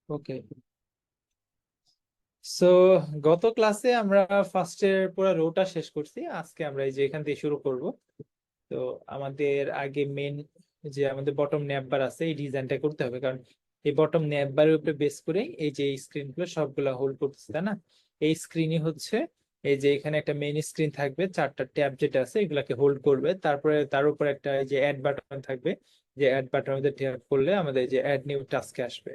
ওকে। So গত ক্লাসে আমরা ফার্স্টের পুরো রোটা শেষ করছি। আজকে আমরা এই যে এখান থেকে শুরু করব। তো আমাদের আগে মেন যে আমাদের বটম ন্যাপবার আছে এই ডিজাইনটা করতে হবে, কারণ এই বটম ন্যাপবারের উপরে বেস করে এই যে স্ক্রিন গুলো সবগুলা হোল্ড করতেছে, তাই না? এই স্ক্রিনই হচ্ছে এই যে এখানে একটা মেইন স্ক্রিন থাকবে, চারটা ট্যাব যেটা আছে এগুলাকে হোল্ড করবে। তারপরে তার উপর একটা এই যে অ্যাড বাটন থাকবে, যে অ্যাড বাটনের মধ্যে ট্যাপ করলে আমাদের এই যে অ্যাড নিউ টাস্কে আসবে।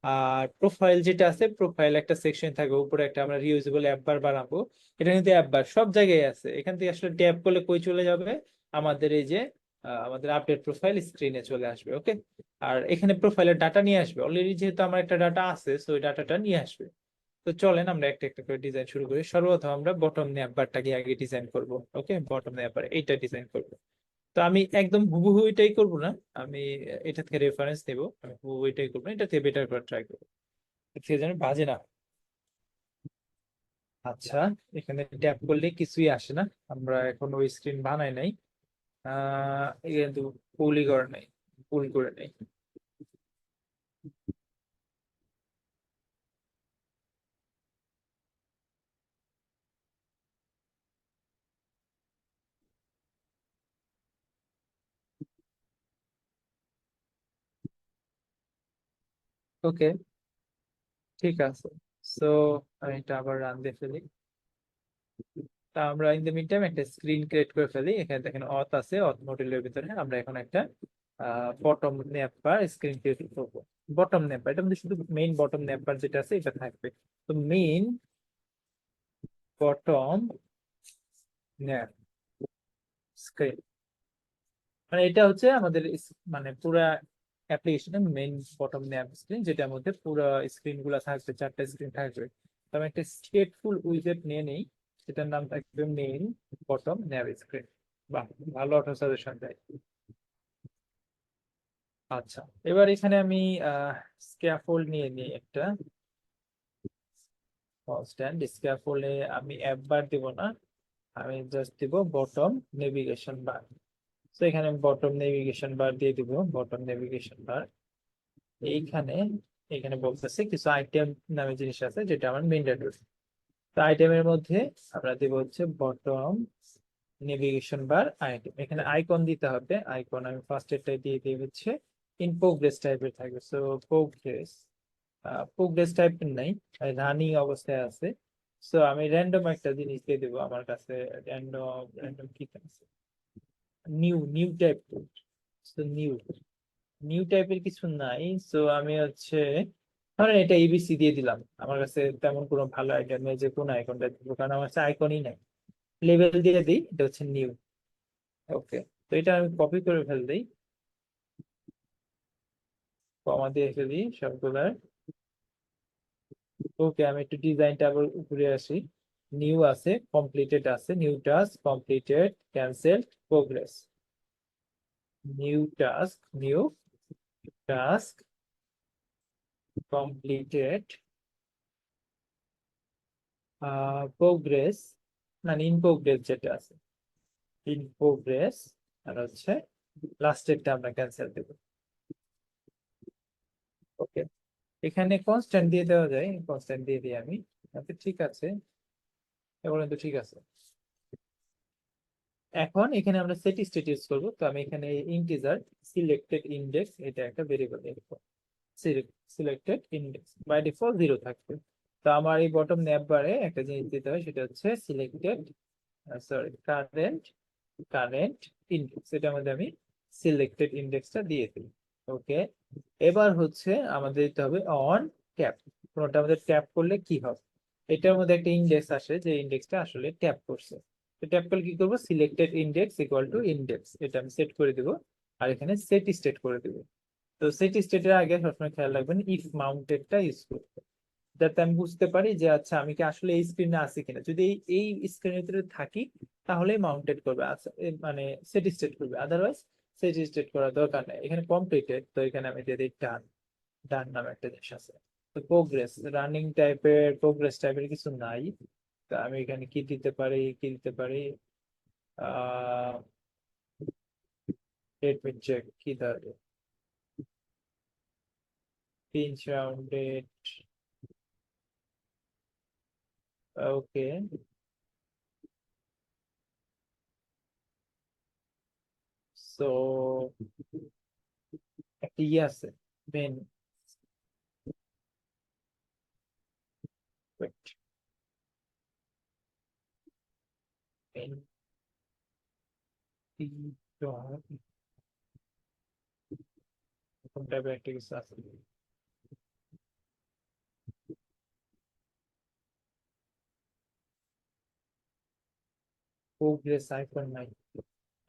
আর প্রোফাইল যেটা আছে, প্রোফাইল একটা সেকশন থাকবে, উপরে একটা আমরা রিউজেবল অ্যাপ বার বানাবো। এটা কিন্তু অ্যাপ বার সব জায়গায় আছে, এখান থেকে আসলে ট্যাপ করলে কই চলে যাবে? আমাদের এই যে আমাদের আপডেট প্রোফাইল স্ক্রিনে চলে আসবে। ওকে। আর এখানে প্রোফাইলের ডাটা নিয়ে আসবে, অলরেডি যেহেতু আমার একটা ডাটা আছে, সো ওই ডাটাটা নিয়ে আসবে। তো চলেন আমরা একটা একটা করে ডিজাইন শুরু করি। সর্বপ্রথম আমরা বটম ন্যাপ বারটাকে আগে ডিজাইন করব। ওকে, বটম ন্যাপ বার এইটা ডিজাইন করব। তো আমি একদম হুবহু এটাই করবো না, আমি এটা থেকে রেফারেন্স নেব। আমি হুবহু এটাই করবো না, এটা থেকে বেটার করে ট্রাই করবো, সে যেন বাজে না। আচ্ছা, এখানে ট্যাপ করলে কিছুই আসে না, আমরা এখন ওই স্ক্রিন বানাই নাই। এই কিন্তু পুলই করে নাই, পুল করে নাই। ওকে, ঠিক আছে। সো আমি এটা আবার রান দিয়ে ফেলি। তা আমরা ইন দ্য মিন টাইম একটা স্ক্রিন ক্রিয়েট করে ফেলি। এখানে দেখেন অথ আছে, অথ মডিউলের ভিতরে আমরা এখন একটা বটম ন্যাপবার স্ক্রিন ক্রিয়েট করবো। বটম ন্যাপবার এটা মধ্যে শুধু মেইন বটম ন্যাপবার যেটা আছে এটা থাকবে। তো মেইন বটম ন্যাপ স্ক্রিন, মানে এটা হচ্ছে আমাদের মানে পুরা অ্যাপ্লিকেশনের মেইন বটম ন্যাপ স্ক্রিন, যেটার মধ্যে পুরো স্ক্রিন গুলা থাকবে, চারটা স্ক্রিন থাকবে। তো আমি একটা স্টেটফুল উইজেট নিয়ে নেই, সেটার নাম থাকবে মেইন বটম ন্যাপ স্ক্রিন। বাহ, ভালো অটো সাজেশন দেয়। আচ্ছা, এবার এখানে আমি স্ক্যাফোল্ড নিয়ে নিই একটা। কনস্ট্যান্ট স্ক্যাফোল্ডে আমি অ্যাপ বার দিব না, আমি জাস্ট দিব বটম নেভিগেশন বার। তো এখানে বটম নেভিগেশন বার দিয়ে দিব, বটম নেভিগেশন বার। এইখানে এখানে বলতেছে কিছু আইটেম নামে জিনিস আছে যেটা আমার ম্যান্ডেটরি। তো আইটেমের মধ্যে আমরা দেব হচ্ছে বটম নেভিগেশন বার আইটেম। এখানে আইকন দিতে হবে, আইকন আমি ফার্স্ট এরটা দিয়ে দিই হচ্ছে ইন প্রোগ্রেস টাইপের থাকবে। সো প্রোগ্রেস, প্রোগ্রেস টাইপের নাই, রানিং অবস্থায় আছে। সো আমি র্যান্ডম একটা জিনিস দিয়ে দেবো, আমার কাছে র্যান্ডম র্যান্ডম কি আছে, new new type. So new, new টাইপের কিছু নাই। সো আমি হচ্ছে ধরেন এটা এবিসি দিয়ে দিলাম। আমার কাছে তেমন কোনো ভালো আইডিয়া নেই যে কোন আইকনটা দিব, কারণ আমার কাছে আইকনই নাই। লেভেল দিয়ে দিই, এটা হচ্ছে নিউ। ওকে, তো এটা আমি কপি করে ফেল দিই, কমা দিয়ে ফেলি সবগুলার। ওকে, আমি একটু ডিজাইনটা আবার উপরে আসি। নিউ আছে, কমপ্লিটেড আছে, new task, completed, cancel, progress. New task, new task, completed, progress, মানে ইন প্রোগ্রেস যেটা আছে, ইন প্রোগ্রেস। আর হচ্ছে লাস্টেরটা আমরা ক্যান্সেল দেব। ওকে, এখানে কনস্ট্যান্ট দিয়ে দেওয়া যায়, কনস্ট্যান্ট দিয়ে দিই আমি। আচ্ছা, ঠিক আছে, এবার কিন্তু ঠিক আছে। এখন এখানে আমরা সেট স্টেট ইউজ করবো। তো আমি এখানে ইন্টিজার সিলেক্টেড ইন্ডেক্স এটা একটা ভেরিয়েবল লিখবো। সিলেক্টেড ইন্ডেক্স বাই ডিফল্ট 0 থাকবে। তো আমার এই বটম ন্যাপ বারে একটা জিনিস দিতে হয়, সেটা হচ্ছে selected, sorry, current, current index. এটার মধ্যে আমি সিলেক্টেড ইন্ডেক্সটা দিয়ে দিই। ওকে, এবার হচ্ছে আমাদের দিতে হবে অন ট্যাপ। কোনটা আমাদের ট্যাপ করলে কি হবে, এটার মধ্যে একটা ইন্ডেক্স আসে, যে ইন্ডেক্সটা আসলে ট্যাপ করছে। তো ট্যাপ করলে কি করবো, selected index equal to index, এটা আমি সেট করে দিব। আর এখানে সেট স্টেট করে দিব। তো সেট স্টেটের আগে সবসময় খেয়াল রাখবেন ইফ মাউন্টেডটা ইউজ করতে, যাতে আমি বুঝতে পারি যে আচ্ছা আমি কি আসলে এই স্ক্রিনে আছি কিনা। যদি এই স্ক্রিনের ভিতরে থাকি তাহলে মাউন্টেড করবে, আচ্ছা মানে সেট স্টেট করবে, আদারওয়াইজ সেট স্টেট করার দরকার নেই। এখানে কমপ্লিটেড, তো এখানে আমি দিয়ে দিই ডান। ডান নামে একটা জিনিস আছে। তো প্রোগ্রেস, রানিং টাইপের প্রোগ্রেস টাইপের কিছু নাই। তো আমি এখানে কি দিতে পারি, কি দিতে পারি, আহ লেট মি চেক কি ধরবে। pinch rounded. Okay. So একটা ইয়ে আছে মেন, মেন ডট এরকম টাইপের একটা কিছু আছে। প্রোগ্রেস আইকন নাই,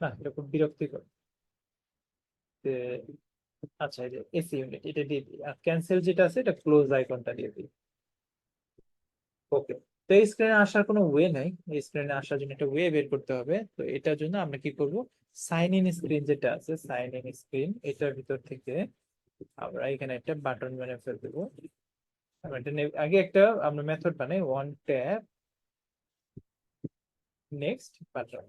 না এটা খুব বিরক্তিকর। যে আচ্ছা এই যে এসি ইউনিট এটা দিয়ে দিই, আর ক্যান্সেল যেটা আছে এটা ক্লোজ আইকনটা দিয়ে দিই। ওকে। তো এই স্ক্রিনে আসার কোনো ওয়ে নাই, এই স্ক্রিনে আসার জন্য একটা ওয়ে বের করতে হবে। তো এটার জন্য আমরা কি করব, সাইন ইন স্ক্রিন যেটা আছে, সাইন ইন স্ক্রিন এটার ভিতর থেকে আমরা এখানে একটা বাটন বানিয়ে ফেল দেবো। আগে একটা আমরা মেথড বানাই, ওয়ান ট্যাপ নেক্সট বাটন।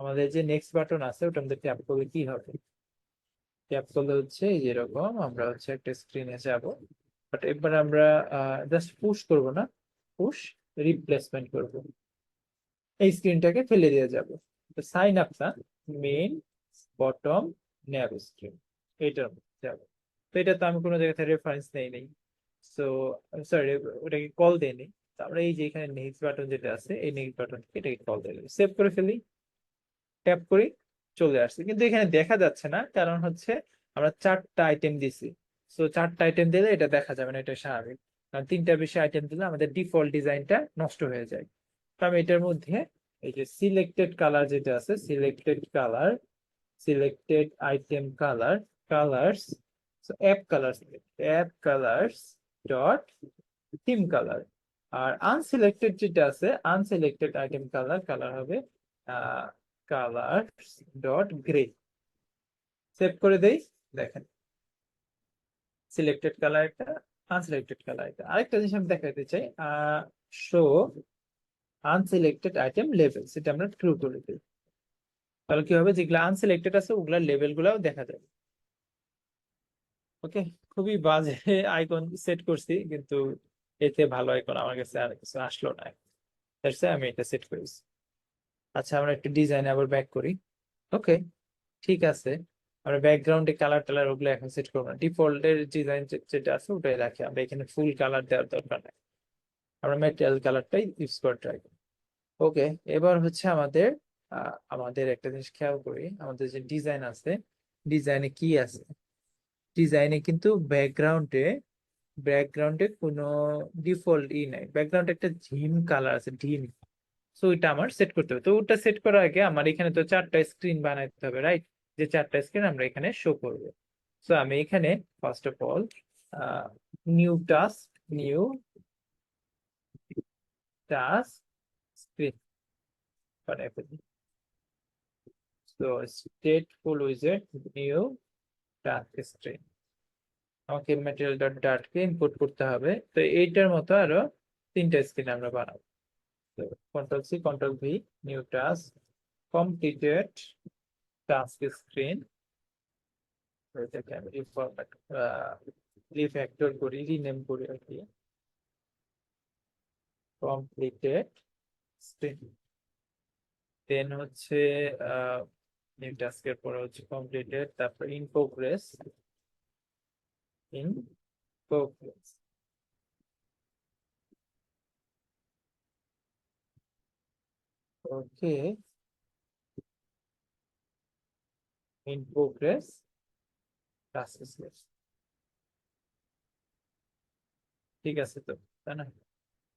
আমাদের যে নেক্সট বাটন আছে ওটা আমাদের ট্যাপ করলে কি হবে, ট্যাপ করলে হচ্ছে এই যেরকম আমরা হচ্ছে একটা স্ক্রিনে যাব, বাট এবার আমরা জাস্ট পুশ করব না, পুশ রিপ্লেসমেন্ট করব, এই স্ক্রিনটাকে ফেলে দিয়ে যাব। তো সাইন আপ না, মেইন বটম ন্যাব স্ক্রিন এইটার মধ্যে যাবো। তো এটা তো আমি কোনো জায়গা থেকে রেফারেন্স নেই নেই, সো সরি ওটাকে কল দেই নেই। তো আমরা এই যে এখানে নেক্সট বাটন যেটা আছে এই নেক্সট বাটন এটাকে কল দিয়ে সেভ করে ফেলি, ট্যাপ করি, চলে আসছে। কিন্তু এখানে দেখা যাচ্ছে না, কারণ হচ্ছে আমরা চারটা আইটেম দিছি। সো চারটা আইটেম দিলে এটা দেখা যাবে না, এটা স্বাভাবিক। কারণ তিনটা বেশি আইটেম দিলে আমাদের ডিফল্ট ডিজাইনটা নষ্ট হয়ে যায়। তো আমি এটার মধ্যে এই যে সিলেক্টেড কালার যেটা আছে, selected colour, selected item colour, colours, app colours, app colours dot theme colour. আর আনসিলেক্টেড যেটা আছে, আনসিলেক্টেড আইটেম কালার, কালার হবে কালার্স ডট গ্রে। সেভ করে দেই, দেখেন সিলেক্টেড কালার একটা, আনসিলেক্টেড কালার একটা। আরেকটা জিনিস আমি দেখাতে চাই, শো আনসিলেক্টেড আইটেম লেভেল, সেটা আমরা ট্রু করে দিই। তাহলে কি হবে, যেগুলো আনসিলেক্টেড আছে ওগুলার লেভেল গুলাও দেখা যাবে। ওকে, খুবই বাজে আইকন সেট করছি, কিন্তু এতে ভালো আইকন আমার কাছে আর কিছু আসলো না, That's why আমি এটা সেট করেছি। আচ্ছা আমরা একটু ডিজাইন আবার ব্যাক করি। ওকে, ঠিক আছে। আমরা ব্যাকগ্রাউন্ডে কালার টালার ওগুলো এখন সেট করবো না, ডিফল্টের ডিজাইন যেটা আছে ওটাই রাখি, আমরা এখানে ফুল কালার দেওয়ার দরকার নাই, আমরা ম্যাটেরিয়াল কালারটাই ইউজ করে ট্রাই করি। ওকে, এবার হচ্ছে আমাদের আমাদের একটা জিনিস খেয়াল করি, আমাদের যে ডিজাইন আছে, ডিজাইনে কি আছে, ডিজাইনে কিন্তু ব্যাকগ্রাউন্ডে, ব্যাকগ্রাউন্ডে কোনো ডিফল্ট নাই, ব্যাকগ্রাউন্ডে একটা ঢিম কালার আছে, ঢিম। সো ওইটা আমার সেট করতে হবে। তো ওটা সেট করার আগে আমার এখানে তো চারটা স্ক্রিন বানাইতে হবে, রাইট? যে চারটা স্ক্রিন আমরা এখানে শো করব। সো আমি এখানে first of all new task, new task screen বানাই ফেলি। সো স্টেটফুল উইজেট, নিউ টাস্ক স্ক্রিন, আমাকে ম্যাটেরিয়াল ডট ডার্টকে ইনপুট করতে হবে। তো এইটার মতো আরো তিনটা স্ক্রিন আমরা বানাবো। Control c, control v, new task, completed task screen. এটাকে আমি রিফরম্যাট রিফ্যাক্টর করি, রিনেম করি আর কি, কমপ্লিটেড স্ক্রিন। দেন হচ্ছে নিউ টাস্কের পরে হচ্ছে কমপ্লিটেড, তারপর in progress, in progress. Okay, in progress task sketch. ঠিক আছে তো, তাই না?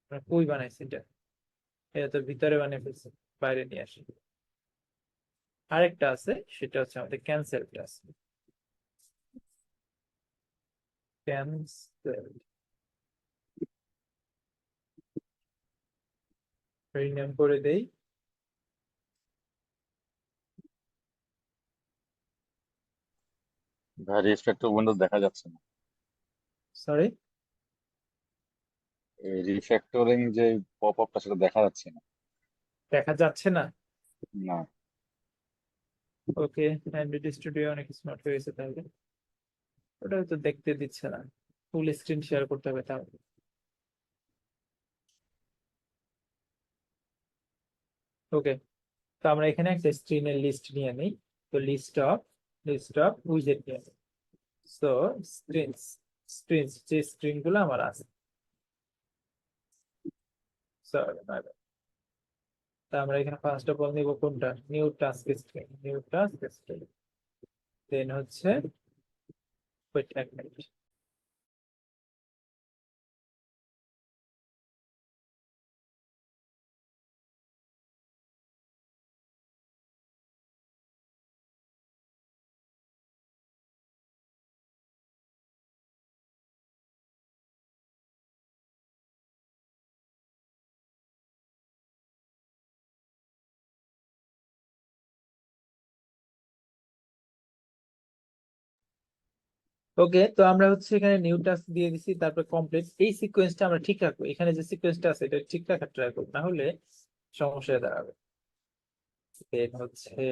আমরা কই বানাইছি এটা, এটা তো ভিতরে বানিয়ে ফেলছি, বাইরে নিয়ে আসি। আরেকটা আছে, সেটা হচ্ছে আমাদের ক্যান্সেল টাস্ক, ক্যান্সেল, রিনেম করে দেই। ভাই রিফ্যাক্টর উইন্ডোজ দেখা যাচ্ছে না। সরি, এই রিফ্যাক্টরিং যে পপ আপটা সেটা দেখা যাচ্ছে না। দেখা যাচ্ছে না। না। ওকে, অ্যান্ড্রয়েড স্টুডিও অনেক স্মার্ট হয়েছে তাহলে। ওটা তো দেখতে দিচ্ছে না, ফুল স্ক্রিন শেয়ার করতে হবে তাহলে। ওকে, তো আমরা এখানে একটা স্ক্রিনের লিস্ট নিয়ে নিই। তো লিস্ট অফ উইজেট নিয়ে নিই। সো স্ক্রিনস স্ক্রিনস যে স্ক্রিন গুলো আমার আছে, সরি, তা আমরা এখানে ফার্স্ট অফ অল নিব কোনটা, নিউ টাস্ক স্ক্রিন। দেন হচ্ছে wait এক মিনিট। ওকে, তো আমরা হচ্ছে এখানে নিউ টাস্ক দিয়ে দিছি, তারপর কমপ্লিট। এই সিকোয়েন্সটা আমরা ঠিক রাখবো, এখানে যে সিকোয়েন্সটা আছে এটা ঠিক রাখার ট্রাই করবো, না হলে সমস্যায় দাঁড়াবে। দেন হচ্ছে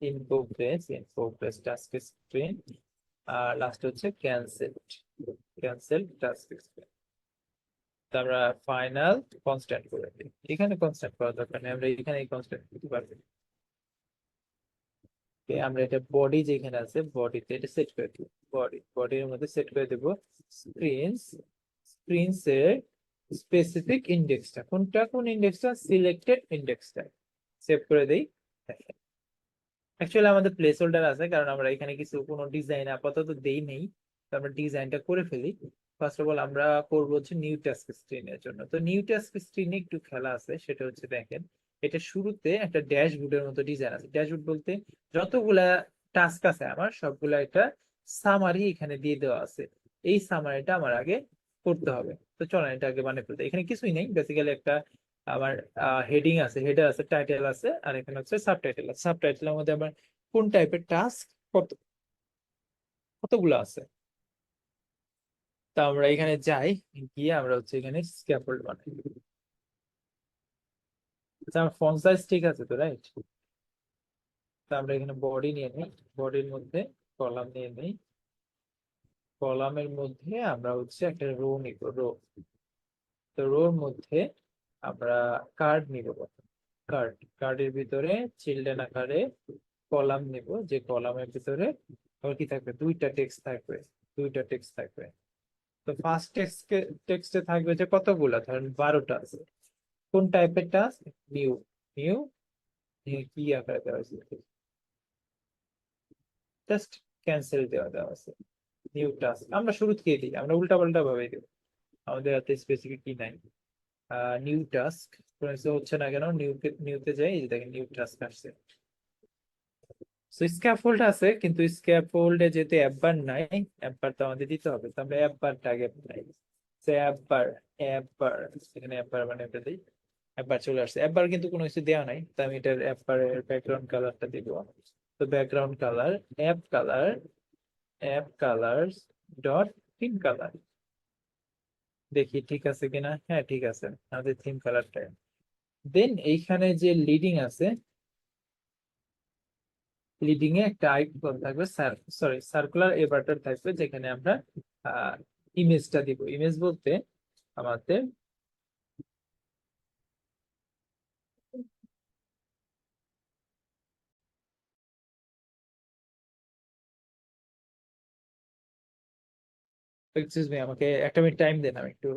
ইন প্রোগ্রেস টাস্ক স্ক্রিন, আর লাস্ট হচ্ছে ক্যান্সেল টাস্ক স্ক্রিন। আমরা ফাইনাল কনস্ট্যান্ট করে দিই, এখানে কনস্ট্যান্ট করা দরকার নেই, আমরা এখানে কনস্ট্যান্ট করতে পারবো। আমরা এটা বডি যেখানে আছে বডিতে এটা সেট করে দিব, বডির মধ্যে সেট করে দেব স্ক্রিনস এর স্পেসিফিক ইন্ডেক্সটা, কোন ইন্ডেক্সটা, সিলেক্টেড ইন্ডেক্সটা সেভ করে দেই। অ্যাকচুয়ালি আমাদের প্লেস হোল্ডার আছে, কারণ আমরা এখানে কিছু কোনো ডিজাইন আপাতত দেই নেই, তো আমরা ডিজাইনটা করে ফেলি। ফার্স্ট অফ অল আমরা করবো হচ্ছে নিউ টাস্ক স্ক্রিনের জন্য। তো নিউ টাস্ক স্ক্রিনে একটু খেলা আছে, সেটা হচ্ছে দেখেন, এটা শুরুতে একটা ড্যাশবোর্ডের মতো ডিজাইন আছে। ড্যাশবোর্ড বলতে যতগুলা টাস্ক আছে আমার সবগুলা একটা সামারি এখানে দিয়ে দেওয়া আছে। এই সামারিটা আমার আগে করতে হবে। তো চলেন এটা আগে বানিয়ে ফেলতে। এখানে কিছুই নেই, বেসিক্যালি একটা আমার হেডিং আছে, হেডার আছে, টাইটেল আছে, আর এখানে হচ্ছে সাবটাইটেল আছে। সাবটাইটেলের মধ্যে আমার কোন টাইপের টাস্ক কতগুলো আছে। তা আমরা এখানে যাই, গিয়ে আমরা হচ্ছে এখানে স্ক্যাফোল্ড বানাই। আচ্ছা, আমার ফন্ট সাইজ ঠিক আছে তো, রাইট? তা আমরা এখানে বডি নিয়ে নিই, বডির মধ্যে কলাম নিয়ে নিই, কলামের মধ্যে আমরা হচ্ছে একটা রো নিব, তো রোর মধ্যে আমরা কার্ড নিব। কার্ডের ভিতরে চিলড্রেন আকারে কলাম নিব, যে কলামের ভিতরে আবার কি থাকবে, দুইটা টেক্সট থাকবে। তো ফার্স্ট টেক্সটে থাকবে যে কতগুলা, ধরেন 12টা আছে। কোন টাইপের টাস্ক, নিউ নিউ কি আকারে দেওয়া আছে, জাস্ট ক্যান্সেল দেওয়া আছে। নিউ টাস্ক আমরা শুরু থেকে দিই, আমরা উল্টা পাল্টা ভাবে দিই, আমাদের হাতে স্পেসিফিক কি নাই। নিউ টাস্ক হচ্ছে না কেন, নিউতে যাই, এই যে দেখেন নিউ টাস্ক আসছে। সো স্ক্যাফোল্ড আছে, কিন্তু স্ক্যাফোল্ডে যেহেতু অ্যাপবার নাই, অ্যাপবার তো আমাদের দিতে হবে, তো আমরা অ্যাপবারটা আগে নাই। অ্যাপবার এখানে অ্যাপবার মানে এটা দিই, অ্যাপবার চলে আসছে। অ্যাপবার কিন্তু কোনো কিছু দেওয়া নাই, তো আমি এটার অ্যাপবারের ব্যাকগ্রাউন্ড কালারটা দিব। তো background colour, app colour dot theme colour. দেখি ঠিক আছে কিনা, হ্যাঁ ঠিক আছে, আমাদের থিম কালারটা। দেন এইখানে যে লিডিং আছে, লিডিং এ একটা আইকন থাকবে, সরি সার্কুলার এ বাটন থাকবে, যেখানে আমরা ইমেজটা দিব। ইমেজ বলতে আমাদের এক্সকিউজ মি, আমাকে একটা মিনিট টাইম দেন, আমি একটু।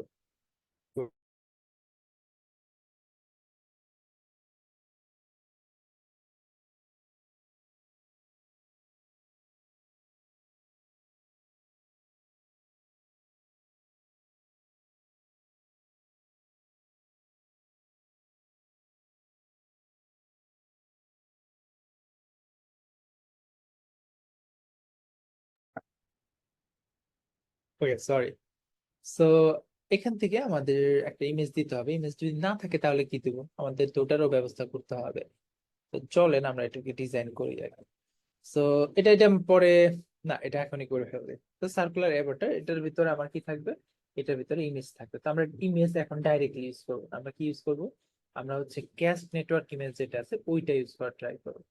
ওকে, সরি। সো এখান থেকে আমাদের একটা ইমেজ দিতে হবে। ইমেজ যদি না থাকে তাহলে কি দিব, আমাদের তো ওটারও ব্যবস্থা করতে হবে। তো চলেন আমরা এটাকে ডিজাইন করি আগে। সো এটা পরে, না এটা এখনই করে ফেলবে। তো সার্কুলার এবারটা, এটার ভিতরে আমার কি থাকবে, এটার ভিতরে ইমেজ থাকবে। তো আমরা ইমেজ এখন ডাইরেক্টলি ইউজ করবো না। আমরা কি ইউজ করব, আমরা হচ্ছে ক্যাস্ট নেটওয়ার্ক ইমেজ যেটা আছে ওইটা ইউজ করার ট্রাই করবো।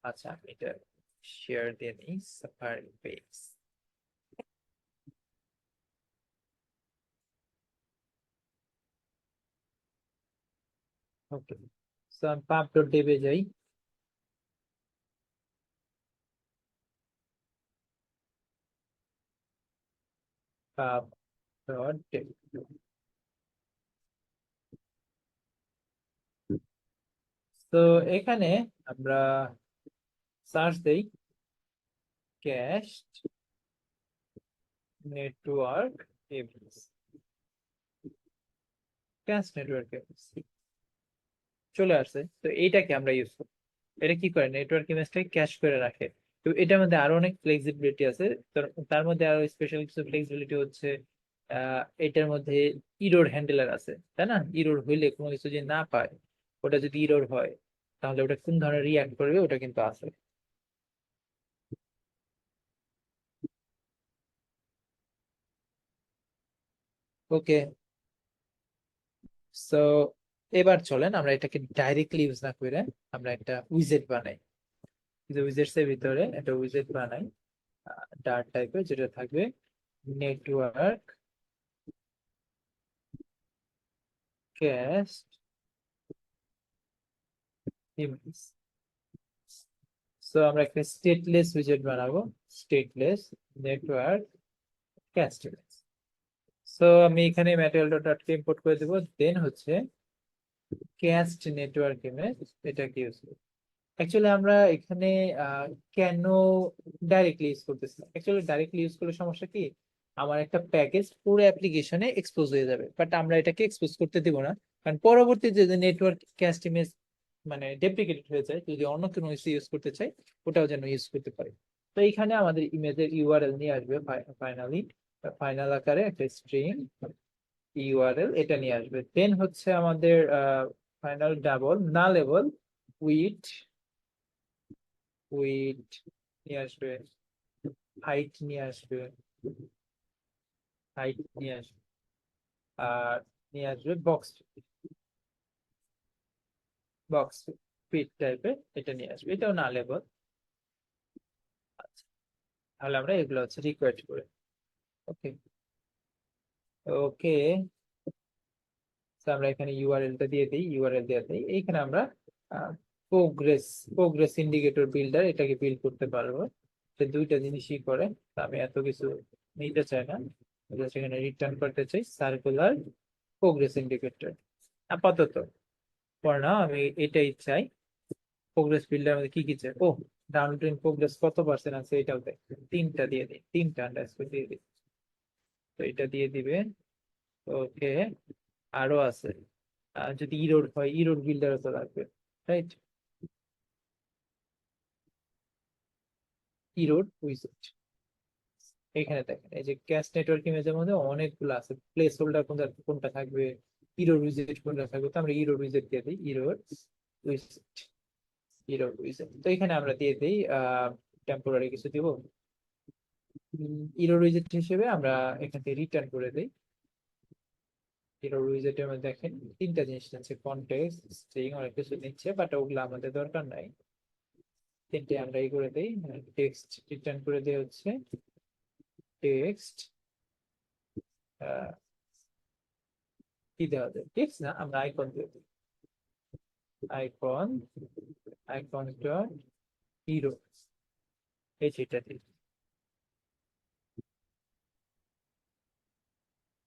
আচ্ছা, আমি এটা শেয়ার দিয়ে নিই সাফারি পেজ। ওকে, সো আমি pub.dev এ যাই। pub.dev, তো এখানে আমরা সার্চ দেই cash network cables, cash network cables চলে আসছে। তো এইটাকে আমরা ইউজ করি। এটা কি করে, নেটওয়ার্ক ইমেজটাকে ক্যাশ করে রাখে। তো এটার মধ্যে আরো অনেক ফ্লেক্সিবিলিটি আছে। তার মধ্যে আরো স্পেশাল কিছু ফ্লেক্সিবিলিটি হচ্ছে এটার মধ্যে ইরোর হ্যান্ডেলার আছে, তাই না? ইরোর হইলে কোনো কিছু যদি না পায়, ওটা যদি ইরোর হয়, তাহলে ওটা কোন ধরনের রিয়াক্ট করবে ওটা কিন্তু আছে। ওকে, সো এবার চলেন আমরা এটাকে ডাইরেক্টলি ইউজ না করে আমরা একটা উইজেট বানাই। যে উইজেটস এর ভিতরে একটা উইজেট বানাই ডার্ট টাইপের, যেটা থাকবে নেটওয়ার্ক ক্যাশ ইমেজ। সো আমরা একটা স্টেটলেস উইজেট বানাবো, stateless network cash image. So আমি এখানে ম্যাটেরিয়াল ডট ইম্পোর্ট করে দেবো, দেন হচ্ছে ক্যাস্ট নেটওয়ার্ক ইমেজ এটাকে ইউজ করবো। অ্যাকচুয়ালি আমরা এখানে কেন ডাইরেক্টলি ইউজ করতেছি না? অ্যাকচুয়ালি ডাইরেক্টলি ইউজ করলে সমস্যা কি, আমার একটা প্যাকেজ পুরো অ্যাপ্লিকেশনে এক্সপোজ হয়ে যাবে, বাট আমরা এটাকে এক্সপোজ করতে দিব না। কারণ পরবর্তীতে যদি নেটওয়ার্ক ক্যাস্ট ইমেজ মানে ডেপ্রিকেটেড হয়ে যায়, যদি অন্য কোনো কিছু ইউজ করতে চাই, ওটাও যেন ইউজ করতে পারি। তো এইখানে আমাদের ইমেজের ইউআরএল নিয়ে আসবে ফাইনালি, ফাইনাল আকারে একটা স্ট্রিং ইউআরএল এটা নিয়ে আসবে। দেন হচ্ছে আমাদের ফাইনাল ডাবল না লেভেল উইথ উইথ নিয়ে আসবে, হাইট নিয়ে আসবে, হাইট নিয়ে আসবে, আর নিয়ে আসবে বক্স, বক্স ফিট টাইপের এটা নিয়ে আসবে, এটাও না লেভেল। আচ্ছা, তাহলে আমরা এগুলো হচ্ছে রিকোয়েস্ট করে। ওকে, ওকে, আমরা এখানে ইউআরএলটা দিয়ে দিই, ইউআরএল দিয়ে দিই এইখানে আমরা প্রোগ্রেস প্রোগ্রেস ইন্ডিকেটর বিল্ডার এটাকে বিল্ড করতে পারবো। তো দুইটা জিনিসই করে, তা আমি এত কিছু নিতে চাই না, সেখানে রিটার্ন করতে চাই সার্কুলার প্রোগ্রেস ইন্ডিকেটর আপাতত। পর না আমি এটাই চাই। প্রোগ্রেস বিল্ডার মধ্যে কি কি চাই, ও ডাউনলোড ইন প্রোগ্রেস কত পার্সেন্ট আছে এটাও দেখ, তিনটা দিয়ে দিই, তিনটা আন্ডারস্কোর দিয়ে দিই। তো এটা দিয়ে দিবে। ওকে, আরো আছে, যদি ইরোড হয় ইরোড বিল্ডারও তো লাগবে, রাইট? ইরোড উইজেট এখানে দেখেন, এই যে ক্যাশ নেটওয়ার্ক ইমেজের মধ্যে অনেকগুলো আছে, প্লেস হোল্ডার কোনটা কোনটা থাকবে, ইরোড উইজেট কোনটা থাকবে, তো আমরা ইরোড উইজেট দিয়ে দিই, ইরোড উইজেট, ইরোড উইজেট। তো এখানে আমরা দিয়ে দিই টেম্পোরারি কিছু দিব, ইরোড উইজেট হিসেবে আমরা এখান থেকে রিটার্ন করে দিই। ইরোড উইজেটের মধ্যে দেখেন তিনটা জিনিস আছে, কনটেক্সট, স্ট্রিং, অনেক কিছু নিচ্ছে, বাট ওগুলো আমাদের দরকার নাই। তিনটে আমরা এই করে দিই, টেক্সট রিটার্ন করে দিই হচ্ছে টেক্সট, কি দেওয়া যায়, টেক্সট না, আমরা আইকন দিয়ে দিই, আইকন, আইকন ডট হিরো, এই যেটা দিই।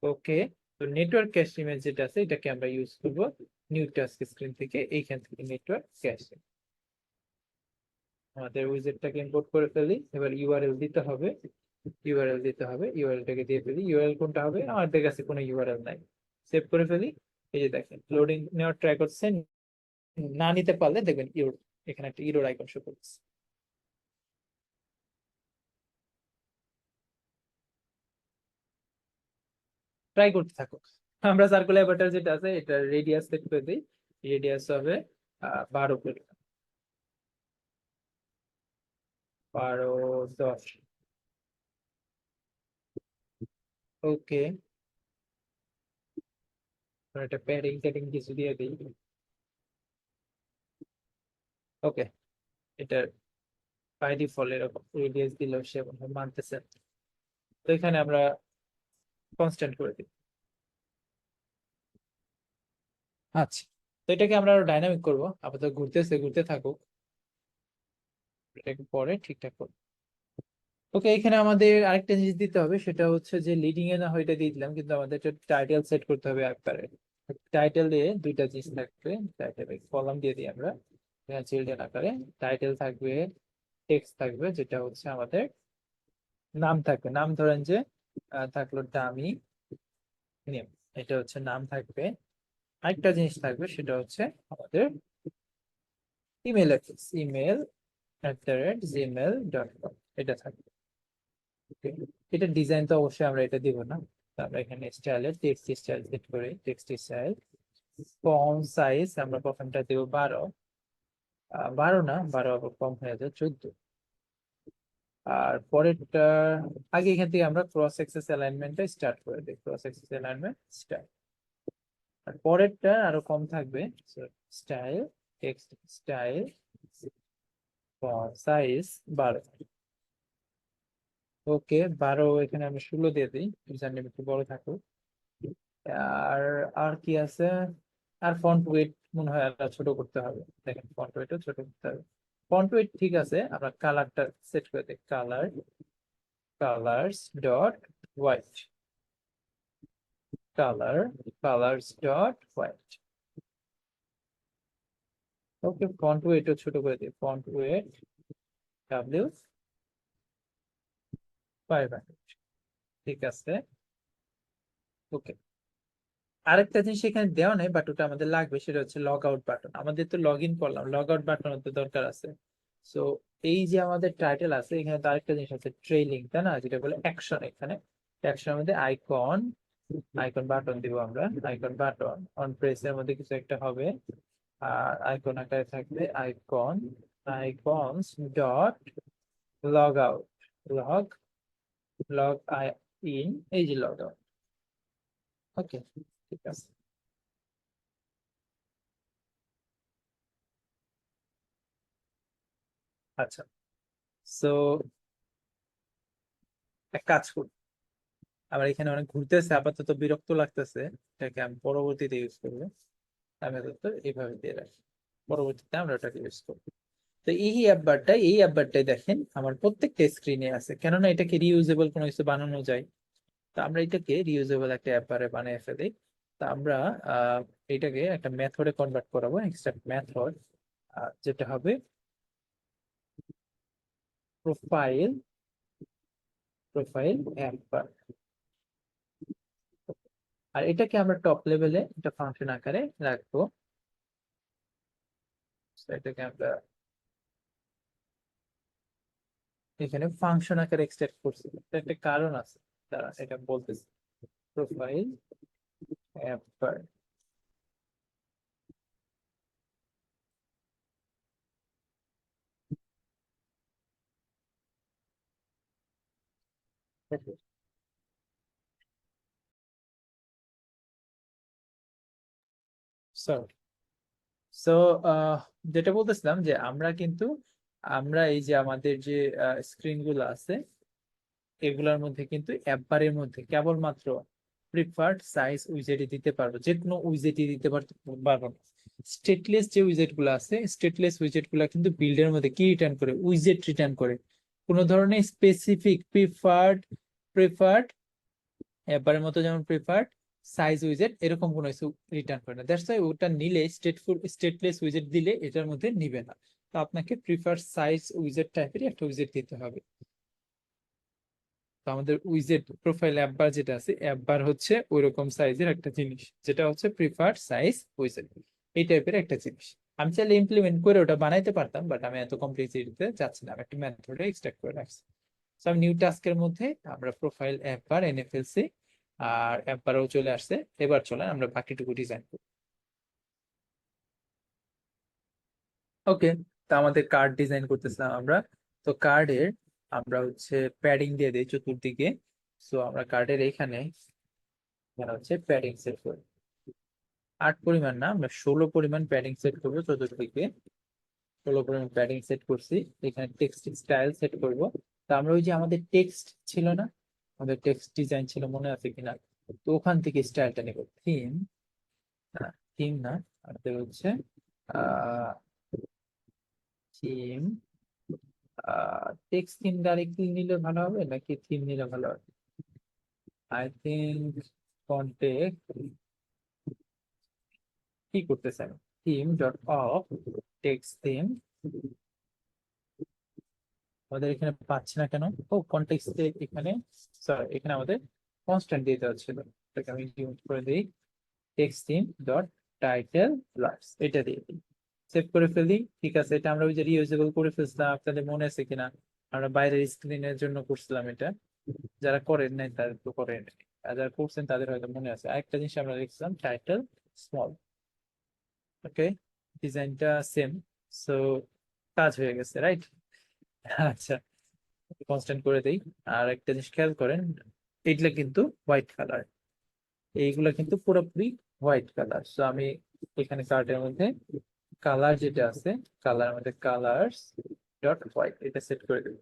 ওকে, তো নেটওয়ার্ক ক্যাশ ইমেজ যেটা আছে এটাকে আমরা ইউজ করব নিউ টাস্ক স্ক্রিন থেকে, এইখান থেকে নেটওয়ার্ক ক্যাশ আমাদের উইজেটটাকে ইম্পোর্ট করে ফেলি। এবার ইউআরএল দিতে হবে, ইউআরএল দিতে হবে, ইউআরএলটাকে দিয়ে ফেলি। ইউআরএল কোনটা হবে, আমাদের কাছে কোনো ইউআরএল নাই, সেভ করে ফেলি। এই যে দেখেন লোডিং নেওয়ার ট্রাই করছে, না নিতে পারলে দেখবেন ইউর, এখানে একটা ইউরোর আইকন শো করছে। ট্রাই করতে থাকো। আমরা সার্কুলার বাটার যেটা আছে এটা রেডিয়াস সেট করে দিই, রেডিয়াস হবে 12 করে, 12, 10। ওকে, একটা প্যাডিং ট্যাডিং কিছু দিয়ে দিই। ওকে, এটা বাই ডিফল্ট এরকম রেডিয়াস দিলেও সে মনে হয় মানতেছে না। তো এখানে আমরা কনস্ট্যান্ট করে দিই। আচ্ছা, তো এটাকে আমরা আরো ডাইনামিক করবো, আপাতত ঘুরতে থাকুক, এটাকে পরে ঠিকঠাক করবো। ওকে, এখানে আমাদের আরেকটা জিনিস দিতে হবে, সেটা হচ্ছে যে লিডিং এ না হয় এটা দিয়ে দিলাম, কিন্তু আমাদের একটা টাইটেল সেট করতে হবে একবারে। টাইটেল দিয়ে দুইটা জিনিস থাকবে, টাইটেল কলাম দিয়ে দিই আমরা চিলড্রেন আকারে। টাইটেল থাকবে, টেক্সট থাকবে, যেটা হচ্ছে আমাদের নাম থাকবে, নাম ধরেন যে থাকলো ডামি নেম, এটা হচ্ছে নাম থাকবে। আরেকটা জিনিস থাকবে, সেটা হচ্ছে আমাদের ইমেল অ্যাড্রেস, email@gmail.com, এটা থাকবে। Okay? এটা ডিজাইন তো অবশ্যই আমরা এটা দিব না, তো আমরা এখানে স্টাইলে টেক্সট স্টাইল সেট করি, টেক্সট স্টাইল। ফন্ট সাইজ আমরা প্রথমটা দেব 12, 12 না, 12 আবার কম হয়ে যায়, 14। আর পরেরটা আগে এখান থেকে আমরা ক্রস এক্সেস অ্যালাইনমেন্টটা স্টার্ট করে দিই, ক্রস এক্সেস অ্যালাইনমেন্ট স্টার্ট। আর পরেরটা আরো কম থাকবে, স্টাইল, টেক্সট স্টাইল, সাইজ 12। ওকে, 12 এখানে আমি 16 দিয়ে দিই, ইউজারনেম একটু বড় থাকুক। আর আর কি আছে, আর ফন্ট ওয়েট মনে হয় আর ছোট করতে হবে, দেখেন ফন্ট ওয়েটও ছোট করতে হবে। ফন্ট ওয়েট ঠিক আছে, আমরা কালারটা সেট করে দিই, colours dot white, colours dot white. Okay, font ওয়েটও ছোট করে দিই, ফন্ট ওয়েট W500, ঠিক আছে। ওকে, আরেকটা জিনিস এখানে দেওয়া নেই বাট ওটা আমাদের লাগবে, সেটা হচ্ছে লগ আউট বাটন। আমাদের তো লগ ইন করলাম, লগ আউট বাটন তো দরকার আছে। সো এই যে আমাদের টাইটেল আছে, এখানে তো আরেকটা জিনিস আছে ট্রেইলিং, তাই না, যেটা বলে অ্যাকশন। এখানে অ্যাকশনের মধ্যে আইকন, আইকন বাটন দিব আমরা, আইকন বাটন অন প্রেসের মধ্যে কিছু একটা হবে। আর আইকন আকারে থাকবে icons dot log out, log log I in, এই যে লগ আউট। ওকে, ঠিক আছে। আচ্ছা, সো এক কাজ করি, আবার এখানে অনেক ঘুরতেছে, আপাতত বিরক্ত লাগতেছে, এটাকে আমি পরবর্তীতে ইউজ করবো। আমি আপাতত এইভাবে দিয়ে রাখি, পরবর্তীতে আমরা ওটাকে ইউজ করবো। তো এই অ্যাপ বারটাই দেখেন আমার প্রত্যেকটা স্ক্রিনে আছে, কেননা এটাকে রিউজেবল কোনো কিছু বানানো যায়। তো আমরা এটাকে রিউজেবল একটা অ্যাপ বারে বানিয়ে ফেলি। তা আমরা আহ এটাকে একটা মেথডে কনভার্ট করাবো, এক্সট্রাক্ট মেথড, যেটা হবে প্রোফাইল, অ্যাপ বার। আর এটাকে আমরা টপ লেভেলে একটা ফাংশন আকারে রাখবো। So এটাকে আমরা এখানে ফাংশন আকারে এক্সট্রাক্ট করছি, এটা একটা কারণ আছে, তারা এটা বলতেছে প্রোফাইল অ্যাপ বার। সরি। সো যেটা বলতেছিলাম যে আমরা এই যে আমাদের যে স্ক্রিন গুলো আছে, এগুলোর মধ্যে কিন্তু অ্যাপ বারের মধ্যে কেবলমাত্র প্রিফার্ড সাইজ উইজেটই দিতে পারবো, যে কোনো উইজেটই দিতে পারবো না। স্টেটলেস যে উইজেট গুলো আছে, স্টেটলেস উইজেট গুলো কিন্তু বিল্ডের মধ্যে কি রিটার্ন করে, উইজেট রিটার্ন করে, কোনো ধরনের স্পেসিফিক প্রিফার্ড এবারের মতো, যেমন প্রিফার্ড সাইজ উইজেট এরকম কোনো কিছু রিটার্ন করে না। দ্যাটস ওয়াই ওটা নিলে স্টেটলেস উইজেট দিলে এটার মধ্যে নিবে না। তো আপনাকে প্রিফার্ড সাইজ উইজেট টাইপের একটা উইজেট দিতে হবে। তো আমাদের উইজেট প্রোফাইল অ্যাপ বার যেটা আছে, অ্যাপ বার হচ্ছে ওই রকম সাইজের একটা জিনিস, যেটা হচ্ছে প্রিফার্ড সাইজ উইজেট, এই টাইপের একটা জিনিস। আমি চাইলে ইমপ্লিমেন্ট করে ওটা বানাইতে পারতাম, বাট আমি এত কমপ্লেক্সিটিতে যাচ্ছি না, আমি একটা মেথডে এক্সট্রাক্ট করে রাখছি। তো আমি নিউ টাস্কের মধ্যে আমরা প্রোফাইল অ্যাপ বার এনে ফেলছি, আর অ্যাপ বারও চলে আসছে। এবার চলেন আমরা বাকিটুকু ডিজাইন করি। ওকে, তা আমাদের কার্ড ডিজাইন করতেছিলাম আমরা। তো কার্ডের আমরা হচ্ছে প্যাডিং দিয়ে দিই চতুর্দিকে। সো আমরা কার্ডের এখানে হচ্ছে প্যাডিং সেট করি, 8 পরিমাণ না, আমরা 16 পরিমাণ প্যাডিং সেট করবো চতুর্দিকে। 16 পরিমাণ প্যাডিং সেট করছি। এখানে টেক্সট স্টাইল সেট করব। তা আমরা ওই যে আমাদের টেক্সট ছিল না, আমাদের টেক্সট ডিজাইন ছিল, মনে আছে কিনা, তো ওখান থেকে স্টাইলটা নেব, থিম, থিম না, আর দেব হচ্ছে থিম। টেক্সট থিম ডাইরেক্টলি নিলে ভালো হবে নাকি থিম নিলে ভালো হবে? আই থিঙ্ক কন্টেক্ট কি করতেছেন, theme dot of text theme. আমাদের এখানে পাচ্ছি না কেন? ও কনটেক্সটে এখানে, সরি এখানে আমাদের কনস্ট্যান্ট দিতে হচ্ছিল। এটাকে আমি রিমুভ করে দিই, text theme dot title plus এটা দিয়ে দিই, সেভ করে ফেলি। ঠিক আছে, এটা আমরা ওই যে রিইউজেবল করে ফেলছিলাম, আপনাদের মনে আছে কিনা? আমরা বাইরের স্ক্রিনের জন্য করছিলাম এটা, যারা করেন নাই তাদের তো করেন, আর যারা করছেন তাদের হয়তো মনে আছে। আরেকটা জিনিস আমরা লিখছিলাম টাইটেল স্মল। ওকে, ডিজাইনটা সেম, সো কাজ হয়ে গেছে, রাইট? আচ্ছা, কনস্ট্যান্ট করে দেই। আর একটা জিনিস খেয়াল করেন, এইগুলা কিন্তু হোয়াইট কালার, এইগুলা কিন্তু পুরোপুরি হোয়াইট কালার। সো আমি এখানে কার্ডের মধ্যে কালার যেটা আছে, কালার মধ্যে কালার্স ডট হোয়াইট এটা সেট করে দেবো।